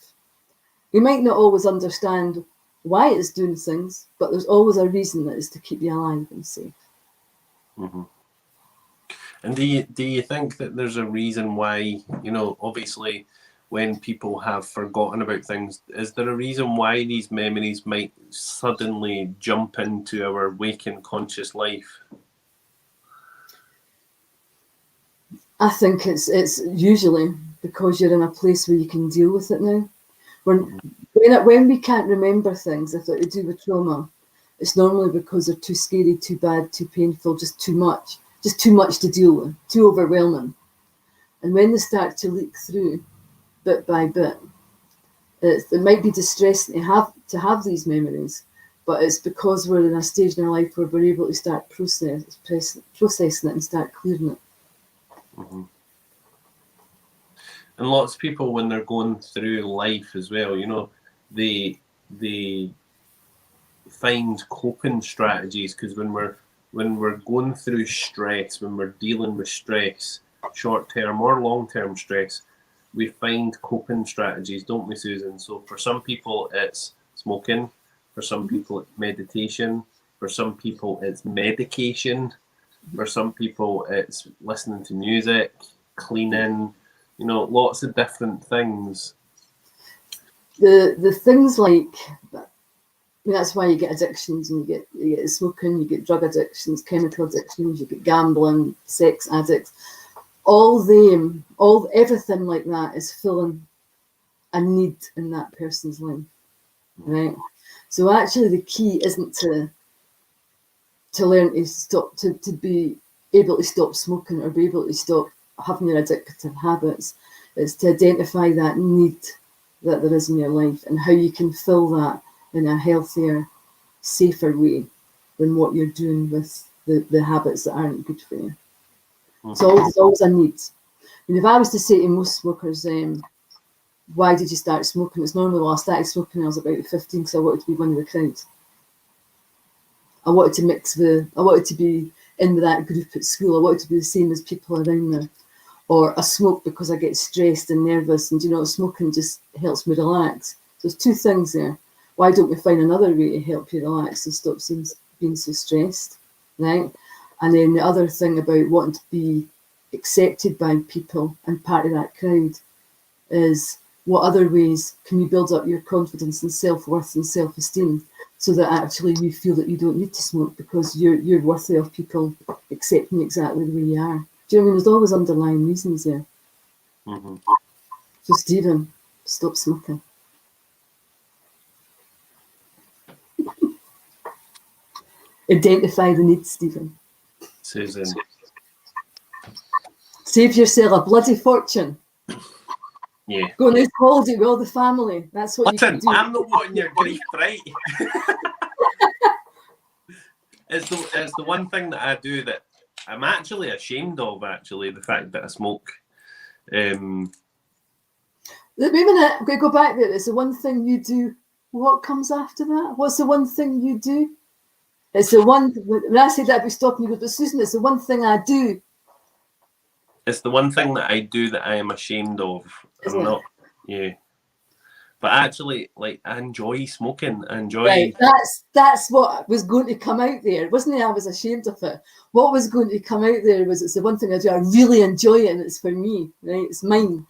You might not always understand why it's doing things, but there's always a reason that is to keep you alive and safe. Mm-hmm. And do you think that there's a reason why, obviously when people have forgotten about things, is there a reason why these memories might suddenly jump into our waking conscious life? I think it's usually because you're in a place where you can deal with it now. When we can't remember things, if they're to do with trauma, it's normally because they're too scary, too bad, too painful, just too much to deal with, too overwhelming. And when they start to leak through, bit by bit, it might be distressing to have these memories, but it's because we're in a stage in our life where we're able to start processing it and start clearing it. Mm-hmm. And lots of people, when they're going through life as well, you know, they find coping strategies, because when we're going through stress, when we're dealing with stress, short-term or long-term stress, we find coping strategies, don't we, Susan? So for some people it's smoking, for some people it's meditation, for some people it's medication, for some people it's listening to music, cleaning, you know, lots of different things. The things like, I mean, that's why you get addictions, and you get smoking, you get drug addictions, chemical addictions, you get gambling, sex addicts. Everything like that is filling a need in that person's life, right? So actually, the key isn't to learn to stop, to be able to stop smoking or be able to stop having your addictive habits. It's to identify that need that there is in your life and how you can fill that in a healthier, safer way than what you're doing with the habits that aren't good for you. It's always a need. And if I was to say to most smokers, why did you start smoking? It's normally, well, I started smoking when I was about 15 because I wanted to be one of the crowd. I wanted to be in with that group at school. I wanted to be the same as people around me. Or I smoke because I get stressed and nervous, and smoking just helps me relax. So there's two things there. Why don't we find another way to help you relax and stop being so stressed, right? And then the other thing about wanting to be accepted by people and part of that crowd is, what other ways can you build up your confidence and self-worth and self-esteem so that actually you feel that you don't need to smoke because you're worthy of people accepting you exactly the way you are. Do you know what I mean? There's always underlying reasons there. Mm-hmm. So Stephen, stop smoking. Identify the need, Stephen. Susan. Save yourself a bloody fortune. Yeah. Go on this holiday with all the family. That's what Listen, you can do. I'm not wanting your grief, right? It's the one thing that I do that I'm actually ashamed of, actually, the fact that I smoke. Wait a minute, I'm going to go back there. It's the one thing you do. What comes after that? What's the one thing you do? It's the one, when I say that, I'd be stopping you, but Susan, it's the one thing I do. It's the one thing that I do that I am ashamed of. Isn't I'm it? not, yeah. But actually, like, I enjoy smoking. I enjoy. Right, that's what was going to come out there. It wasn't that I was ashamed of it. What was going to come out there was, it's the one thing I do. I really enjoy it, and it's for me, right? It's mine.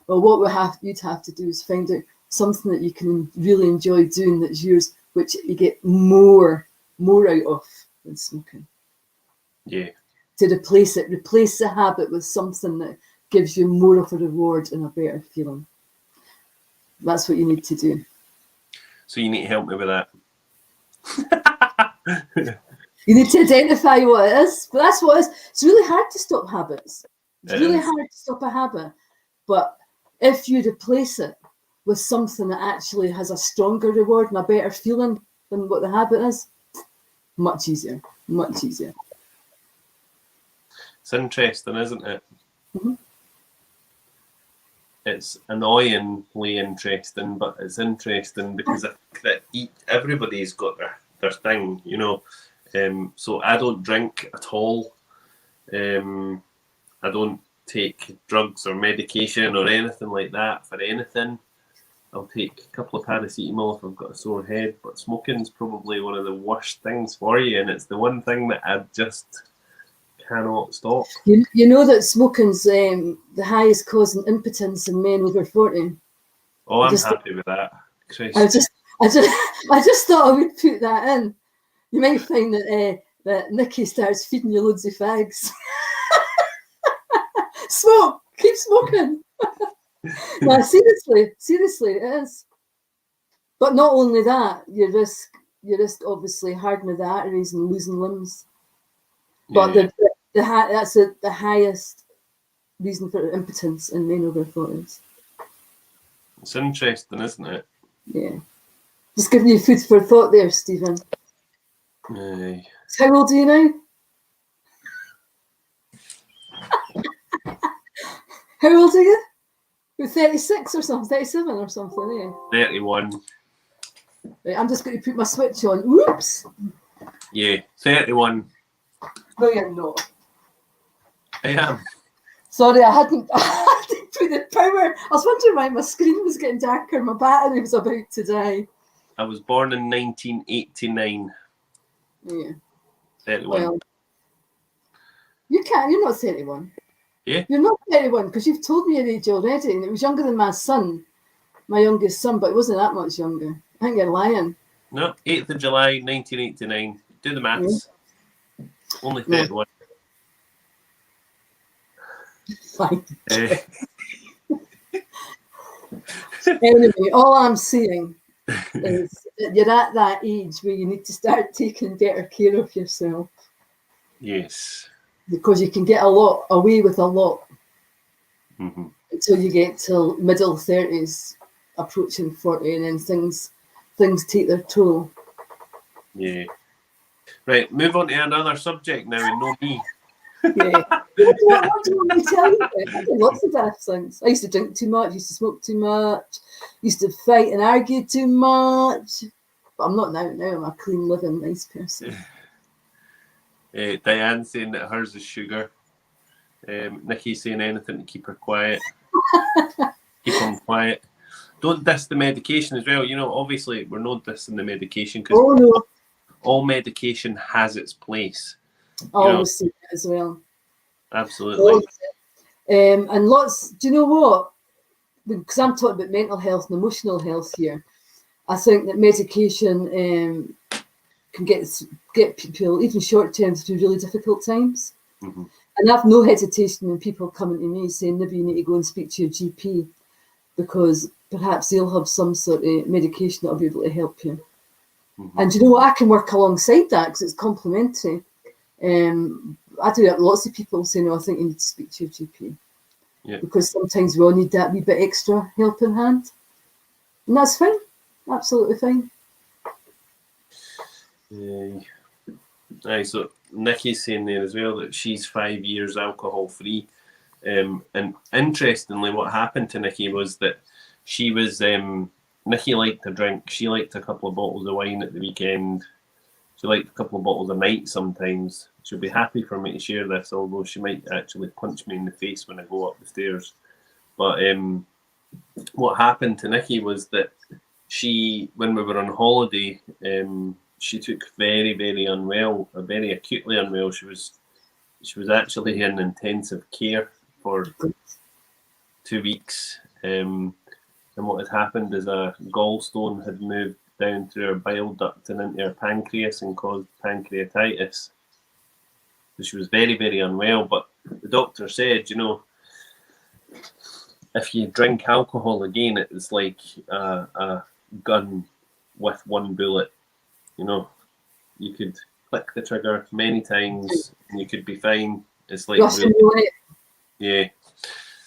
Well, what you'd have to do is find out something that you can really enjoy doing that's yours, which you get more out of than smoking. Yeah. To replace the habit with something that gives you more of a reward and a better feeling. That's what you need to do. So you need to help me with that. You need to identify what it is. But that's what it is. It's really hard to stop habits. It's really hard to stop a habit. But if you replace it with something that actually has a stronger reward and a better feeling than what the habit is, much easier. Much easier. It's interesting, isn't it? Mm-hmm. It's annoyingly interesting, but it's interesting because I think that everybody's got their thing, you know. So I don't drink at all. I don't take drugs or medication or anything like that for anything. I'll take a couple of paracetamol if I've got a sore head, but smoking's probably one of the worst things for you, and it's the one thing that I just cannot stop. You know that smoking's the highest causing impotence in men over 40. Oh, I'm happy with that. Christ. I just thought I would put that in. You might find that Nikki starts feeding you loads of fags. Smoke, keep smoking. No, seriously, it is. But not only that, you risk obviously hardening the arteries and losing limbs. But that's the highest reason for impotence in men over 40s. It's interesting, isn't it? Yeah. Just giving you food for thought there, Stephen. Aye. So how old are you now? How old are you? With 36 or something, 37 or something, 31. Right, I'm just going to put my switch on. Whoops. Yeah, 31. No, you're not. I am. Sorry, I hadn't put the power. I was wondering why my screen was getting darker. My battery was about to die. I was born in 1989. Yeah. 31. Well, you're not 31. Yeah. You're not 31 because you've told me your age already, and it was younger than my son, my youngest son, but it wasn't that much younger. I think you're lying. No, 8th of July, 1989. Do the maths. Only 31. Fine. Anyway, all I'm saying is that you're at that age where you need to start taking better care of yourself. Yes. Because you can get away with a lot Mm-hmm. until you get to middle 30s, approaching 40, and then things take their toll. Yeah. Right, move on to another subject now, and no me. Yeah. What do you want me to tell you? I did lots of daft things. I used to drink too much, used to smoke too much, used to fight and argue too much. But I'm not now. Now I'm a clean living, nice person. Diane saying that hers is sugar. Nikki saying anything to keep her quiet. Keep them quiet. Don't diss the medication as well. You know, obviously we're not dissing the medication because no. all medication has its place. I always see that as well. Absolutely. And lots. Do you know what? Because I'm talking about mental health and emotional health here. I think that medication can get people, even short term, through really difficult times. Mm-hmm. And I have no hesitation when people coming to me saying, maybe you need to go and speak to your GP because perhaps they'll have some sort of medication that'll be able to help you. Mm-hmm. And you know what? I can work alongside that because it's complementary. I do have lots of people saying, no, I think you need to speak to your GP. Yeah. Because sometimes we all need that wee bit extra help in hand. And that's fine. Absolutely fine. Aye, so Nikki's saying there as well that she's 5 years alcohol free. And interestingly, what happened to Nikki was that she was Nikki liked to drink. She liked a couple of bottles of wine at the weekend. She liked a couple of bottles a night sometimes. She'll be happy for me to share this, although she might actually punch me in the face when I go up the stairs. But what happened to Nikki was that she, when we were on holiday, she took very, very unwell, very acutely unwell. She was actually in intensive care for 2 weeks. And what had happened is a gallstone had moved down through her bile duct and into her pancreas and caused pancreatitis. So she was very, very unwell. But the doctor said, you know, if you drink alcohol again, it's like a gun with one bullet. You know, you could click the trigger many times and you could be fine. It's like really, yeah.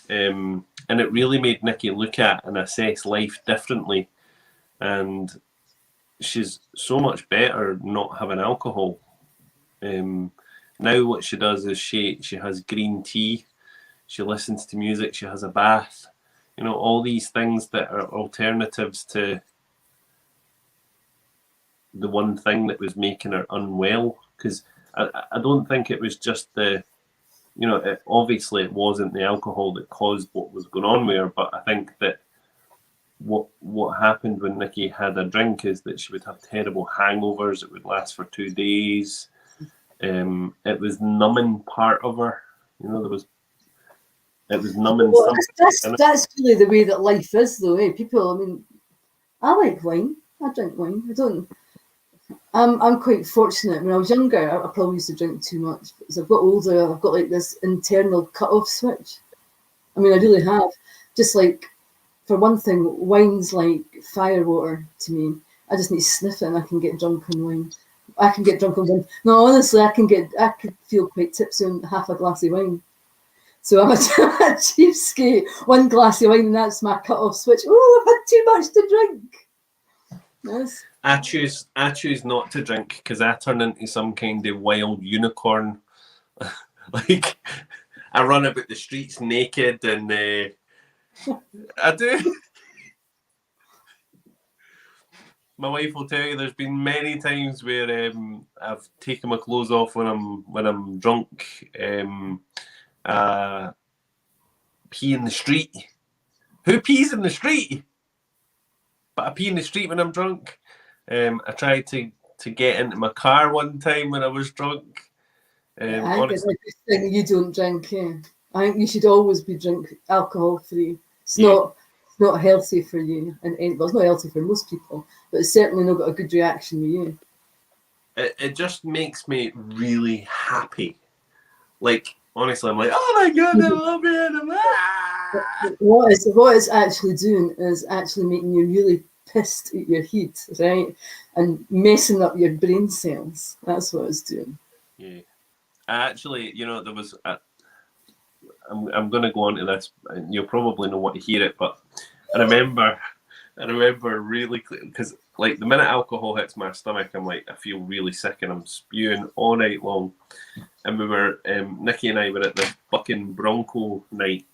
And it really made Nikki look at and assess life differently. And she's so much better not having alcohol. Now what she does is she has green tea, she listens to music, she has a bath, you know, all these things that are alternatives to the one thing that was making her unwell. Because I don't think it was just the, you know, obviously it wasn't the alcohol that caused what was going on with her, but I think that what happened when Nikki had a drink is that she would have terrible hangovers. It would last for 2 days. It was numbing part of her. You know, it was numbing something. That's really the way that life is, though. Eh? People, I mean, I like wine. I drink wine. I don't. I'm quite fortunate. When I was younger, I probably used to drink too much. As I've got older, I've got like this internal cut-off switch. I mean, I really have. Just like, for one thing, wine's like firewater to me. I just need to sniff it and I can get drunk on wine. I can get drunk on wine. No, honestly, I could feel quite tipsy on half a glass of wine. So I'm a cheapskate. One glass of wine and that's my cut-off switch. Oh, I've had too much to drink. Yes. I choose not to drink because I turn into some kind of wild unicorn. Like I run about the streets naked and I do. My wife will tell you there's been many times where I've taken my clothes off when I'm drunk. Pee in the street. Who pees in the street? But I pee in the street when I'm drunk. I tried to get into my car one time when I was drunk. I think Honestly, it's a good thing you don't drink. Yeah. I think you should always be alcohol free. It's Yeah. not healthy for you, and well, it's not healthy for most people, but it's certainly not got a good reaction with you. it just makes me really happy. Like, honestly, I'm like, oh my God, I love it. What it's actually doing is actually making you really pissed at your head, right? And messing up your brain cells. That's what it's doing. Yeah. Actually, there was. I'm going to go on to this, and you'll probably not want to hear it, but I remember really clear, because like the minute alcohol hits my stomach, I'm like, I feel really sick and I'm spewing all night long. And we were, Nikki and I were at this bucking Bronco night.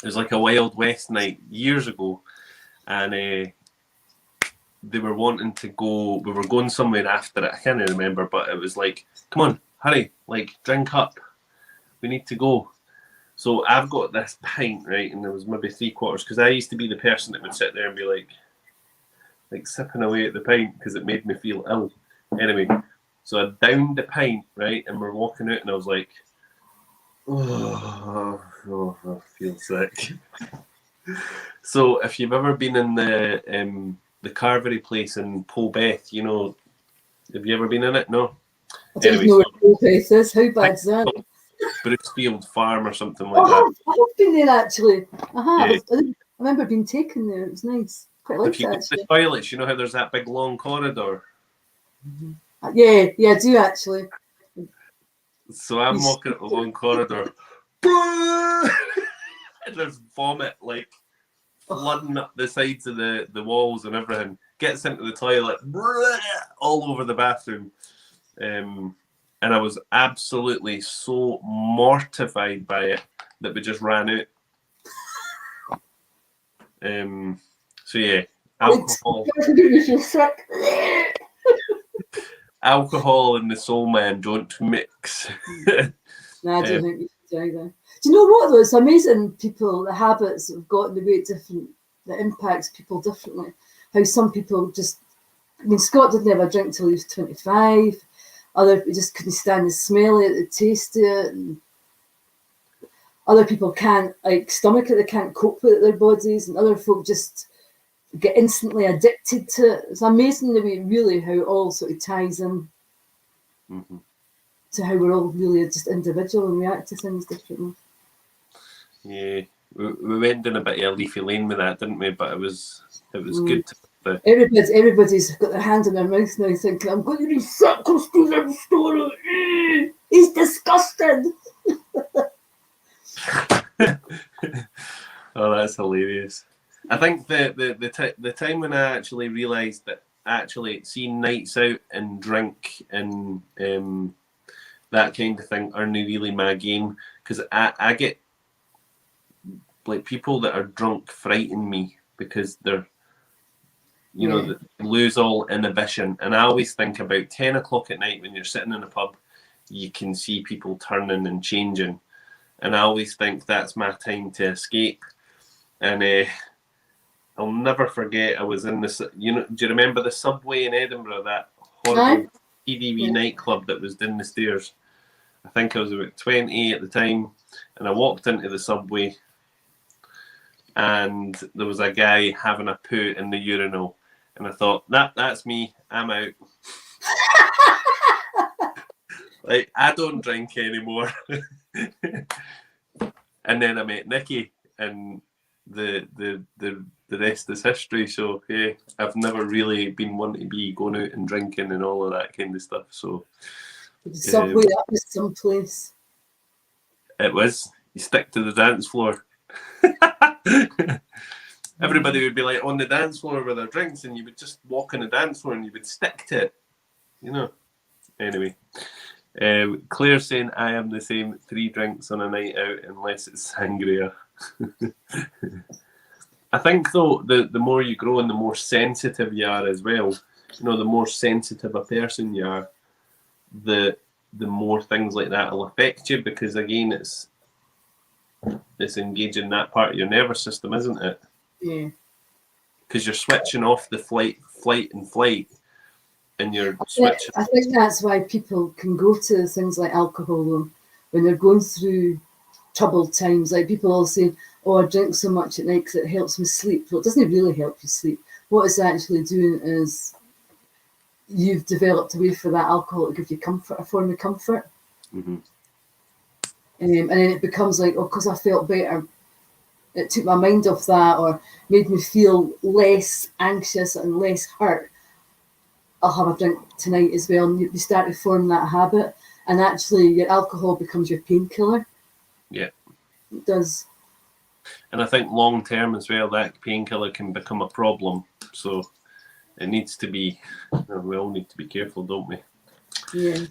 It was like a Wild West night years ago, and they were wanting to go. We were going somewhere after it. I can't remember, but it was like, come on, hurry, like drink up. We need to go. So I've got this pint, right, and there was maybe 3/4, because I used to be the person that would sit there and be like sipping away at the pint because it made me feel ill. Anyway, so I downed the pint, right, and we're walking out, and I was like, oh I feel sick. So if you've ever been in the Carvery place in Polbeth, have you ever been in it? No. I don't know what Polbeth is. How bad's that? Brucefield Farm or something like that. I have been there actually. Yeah. I remember being taken there. It was nice. Quite liked it actually. The toilets, you know how there's that big long corridor? Yeah, I do actually. So I'm walking up the long corridor. And there's vomit like flooding up the sides of the walls and everything. Gets into the toilet, all over the bathroom. And I was absolutely so mortified by it that we just ran out. So yeah, alcohol. Alcohol and the soul man don't mix. No, I don't think you should either. Do you know what though? It's amazing the habits that have got in the way that impacts people differently. How some people Scott didn't have a drink till he was 25. Other people just couldn't stand the smell of it, the taste of it. And other people can't stomach it, they can't cope with it, their bodies, and other folk just get instantly addicted to it. It's amazing the way really how it all sort of ties in to how we're all really just individual and react to things differently. Yeah, we went down a bit of a leafy lane with that, didn't we? But it was good. Everybody's got their hand in their mouth now thinking, I'm going to be sick of Stephen's story. He's disgusting. Oh, that's hilarious. I think the time when I actually realised that actually seeing nights out and drink and that kind of thing aren't really my game, because I get like people that are drunk frighten me because they're they lose all inhibition. And I always think about 10 o'clock at night when you're sitting in a pub, you can see people turning and changing. And I always think that's my time to escape. And I'll never forget, I was in this, do you remember the Subway in Edinburgh, that horrible TDV nightclub that was down the stairs? I think I was about 20 at the time, and I walked into the Subway, and there was a guy having a poo in the urinal, and I thought, that's me, I'm out. Like, I don't drink anymore. And then I met Nikki, and the rest is history. So yeah, I've never really been one to be going out and drinking and all of that kind of stuff. So Subway, that was someplace. It was. You stick to the dance floor. Everybody would be like on the dance floor with their drinks, and you would just walk on the dance floor and you would stick to it. Anyway, Claire saying I am the same, 3 drinks on a night out unless it's sangria. I think though the more you grow and the more sensitive you are as well, you know, the more sensitive a person you are, the more things like that will affect you, because again it's engaging that part of your nervous system, isn't it? Yeah. Because you're switching off the flight, and you're Yeah, switching. I think that's why people can go to things like alcohol though, when they're going through troubled times. Like people all say, "Oh, I drink so much at night because it helps me sleep." Well, it doesn't really help you sleep. What it's actually doing is you've developed a way for that alcohol to give you comfort, a form of comfort. Mm-hmm. And then it becomes like, oh, because I felt better, it took my mind off that or made me feel less anxious and less hurt. I'll have a drink tonight as well. And you start to form that habit. And actually, your alcohol becomes your painkiller. Yeah. It does. And I think long term as well, that painkiller can become a problem. So it needs to be, we all need to be careful, don't we? Yeah.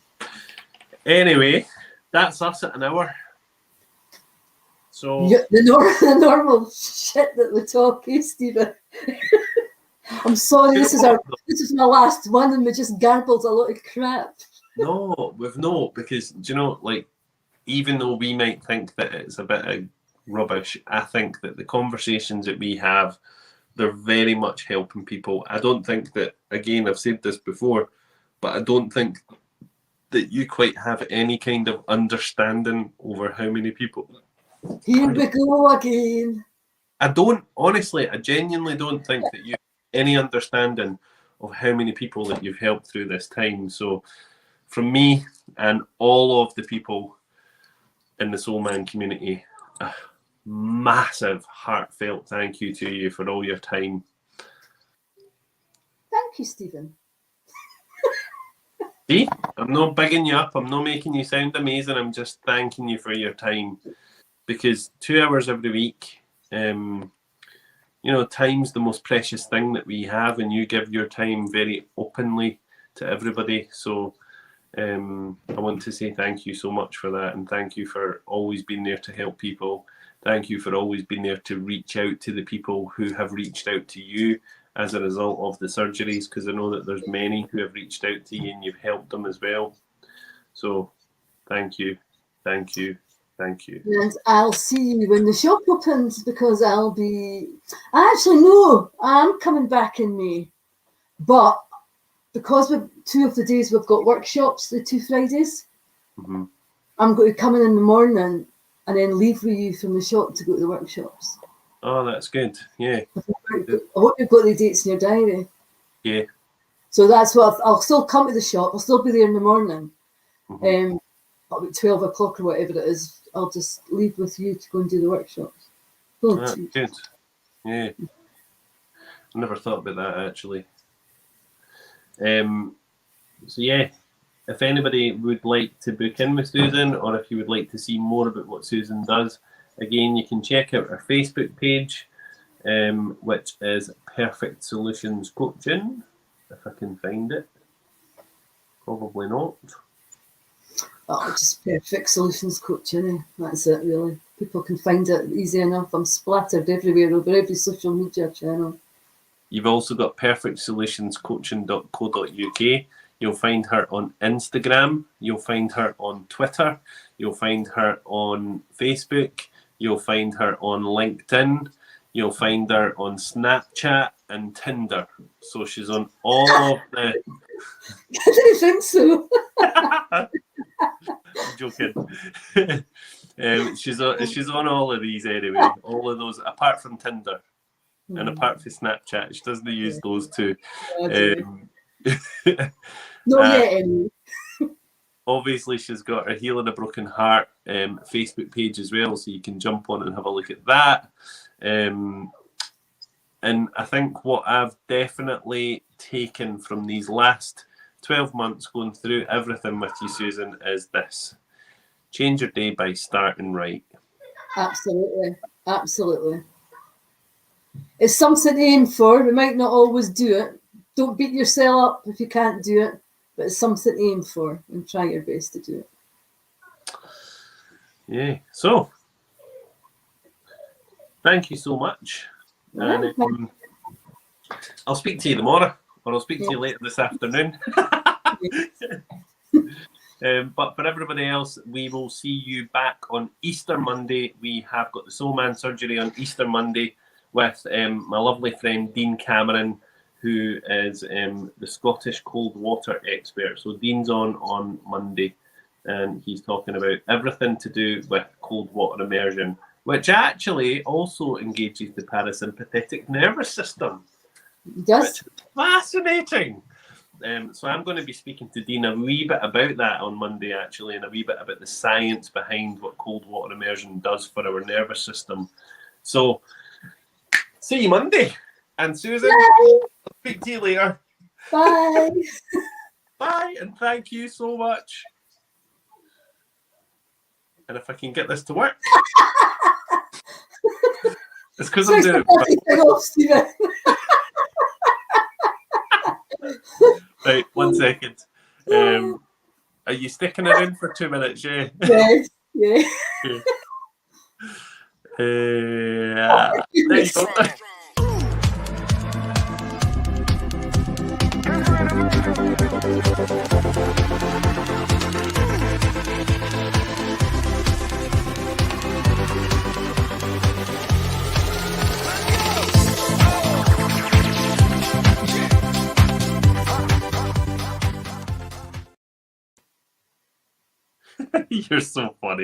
Anyway, that's us at an hour. So the normal shit that we talk, Stephen. I'm sorry, this is my last one, and we just garbled a lot of crap. No, we've no, because do you know, like, even though we might think that it's a bit of rubbish, I think that the conversations that we have, they're very much helping people. I don't think that, again, I've said this before, but I don't think that you quite have any kind of understanding over how many people. Here we go again. I don't, honestly, I genuinely don't think that you have any understanding of how many people that you've helped through this time. So from me and all of the people in the Soul Man community, a massive heartfelt thank you to you for all your time. Thank you, Stephen. See, I'm not bigging you up. I'm not making you sound amazing. I'm just thanking you for your time, because 2 hours every week, time's the most precious thing that we have, and you give your time very openly to everybody. So I want to say thank you so much for that, and thank you for always being there to help people. Thank you for always being there to reach out to the people who have reached out to you as a result of the surgeries, because I know that there's many who have reached out to you and you've helped them as well. So thank you. And I'll see you when the shop opens, because actually no, I'm coming back in May, but because we've 2 of the days we've got workshops, the 2 Fridays, mm-hmm. I'm going to come in the morning and then leave with you from the shop to go to the workshops. Oh, that's good. Yeah. I hope you've got the dates in your diary. Yeah. So that's what I'll still come to the shop. I'll still be there in the morning. Mm-hmm. About 12 o'clock or whatever it is. I'll just leave with you to go and do the workshops. That's good. Yeah. I never thought about that, actually. So yeah, if anybody would like to book in with Susan, or if you would like to see more about what Susan does, again, you can check out her Facebook page, which is Perfect Solutions Coaching, if I can find it. Probably not. Oh, just Perfect Solutions Coaching. That's it, really. People can find it easy enough. I'm splattered everywhere over every social media channel. You've also got perfectsolutionscoaching.co.uk. You'll find her on Instagram. You'll find her on Twitter. You'll find her on Facebook. You'll find her on LinkedIn. You'll find her on Snapchat and Tinder. So she's on all of the... I didn't think so. I'm joking. She's on all of these anyway. All of those, apart from Tinder. And apart from Snapchat, she doesn't use those two. Anyway. Obviously, she's got her Healing a Broken Heart Facebook page as well, so you can jump on and have a look at that. And I think what I've definitely taken from these last 12 months going through everything with you, Susan, is this. Change your day by starting right. Absolutely. It's something to aim for. We might not always do it. Don't beat yourself up if you can't do it, but it's something to aim for, and try your best to do it. Yeah. So, Thank you so much. And I'll speak to you tomorrow, or I'll speak to you later this afternoon. But for everybody else, we will see you back on Easter Monday. We have got the Soul Man surgery on Easter Monday with my lovely friend Dean Cameron, who is the Scottish cold water expert. So Dean's on Monday, and he's talking about everything to do with cold water immersion, which actually also engages the parasympathetic nervous system. Yes. Fascinating. So I'm going to be speaking to Dean a wee bit about that on Monday, actually, and a wee bit about the science behind what cold water immersion does for our nervous system. So see you Monday. And Susan, I'll speak to you later. Bye. Bye, and thank you so much. And if I can get this to work, it's because I'm doing it. Right, 1 second. Are you sticking it in for 2 minutes? Yeah. Yes. Yeah. There you go. You're so funny.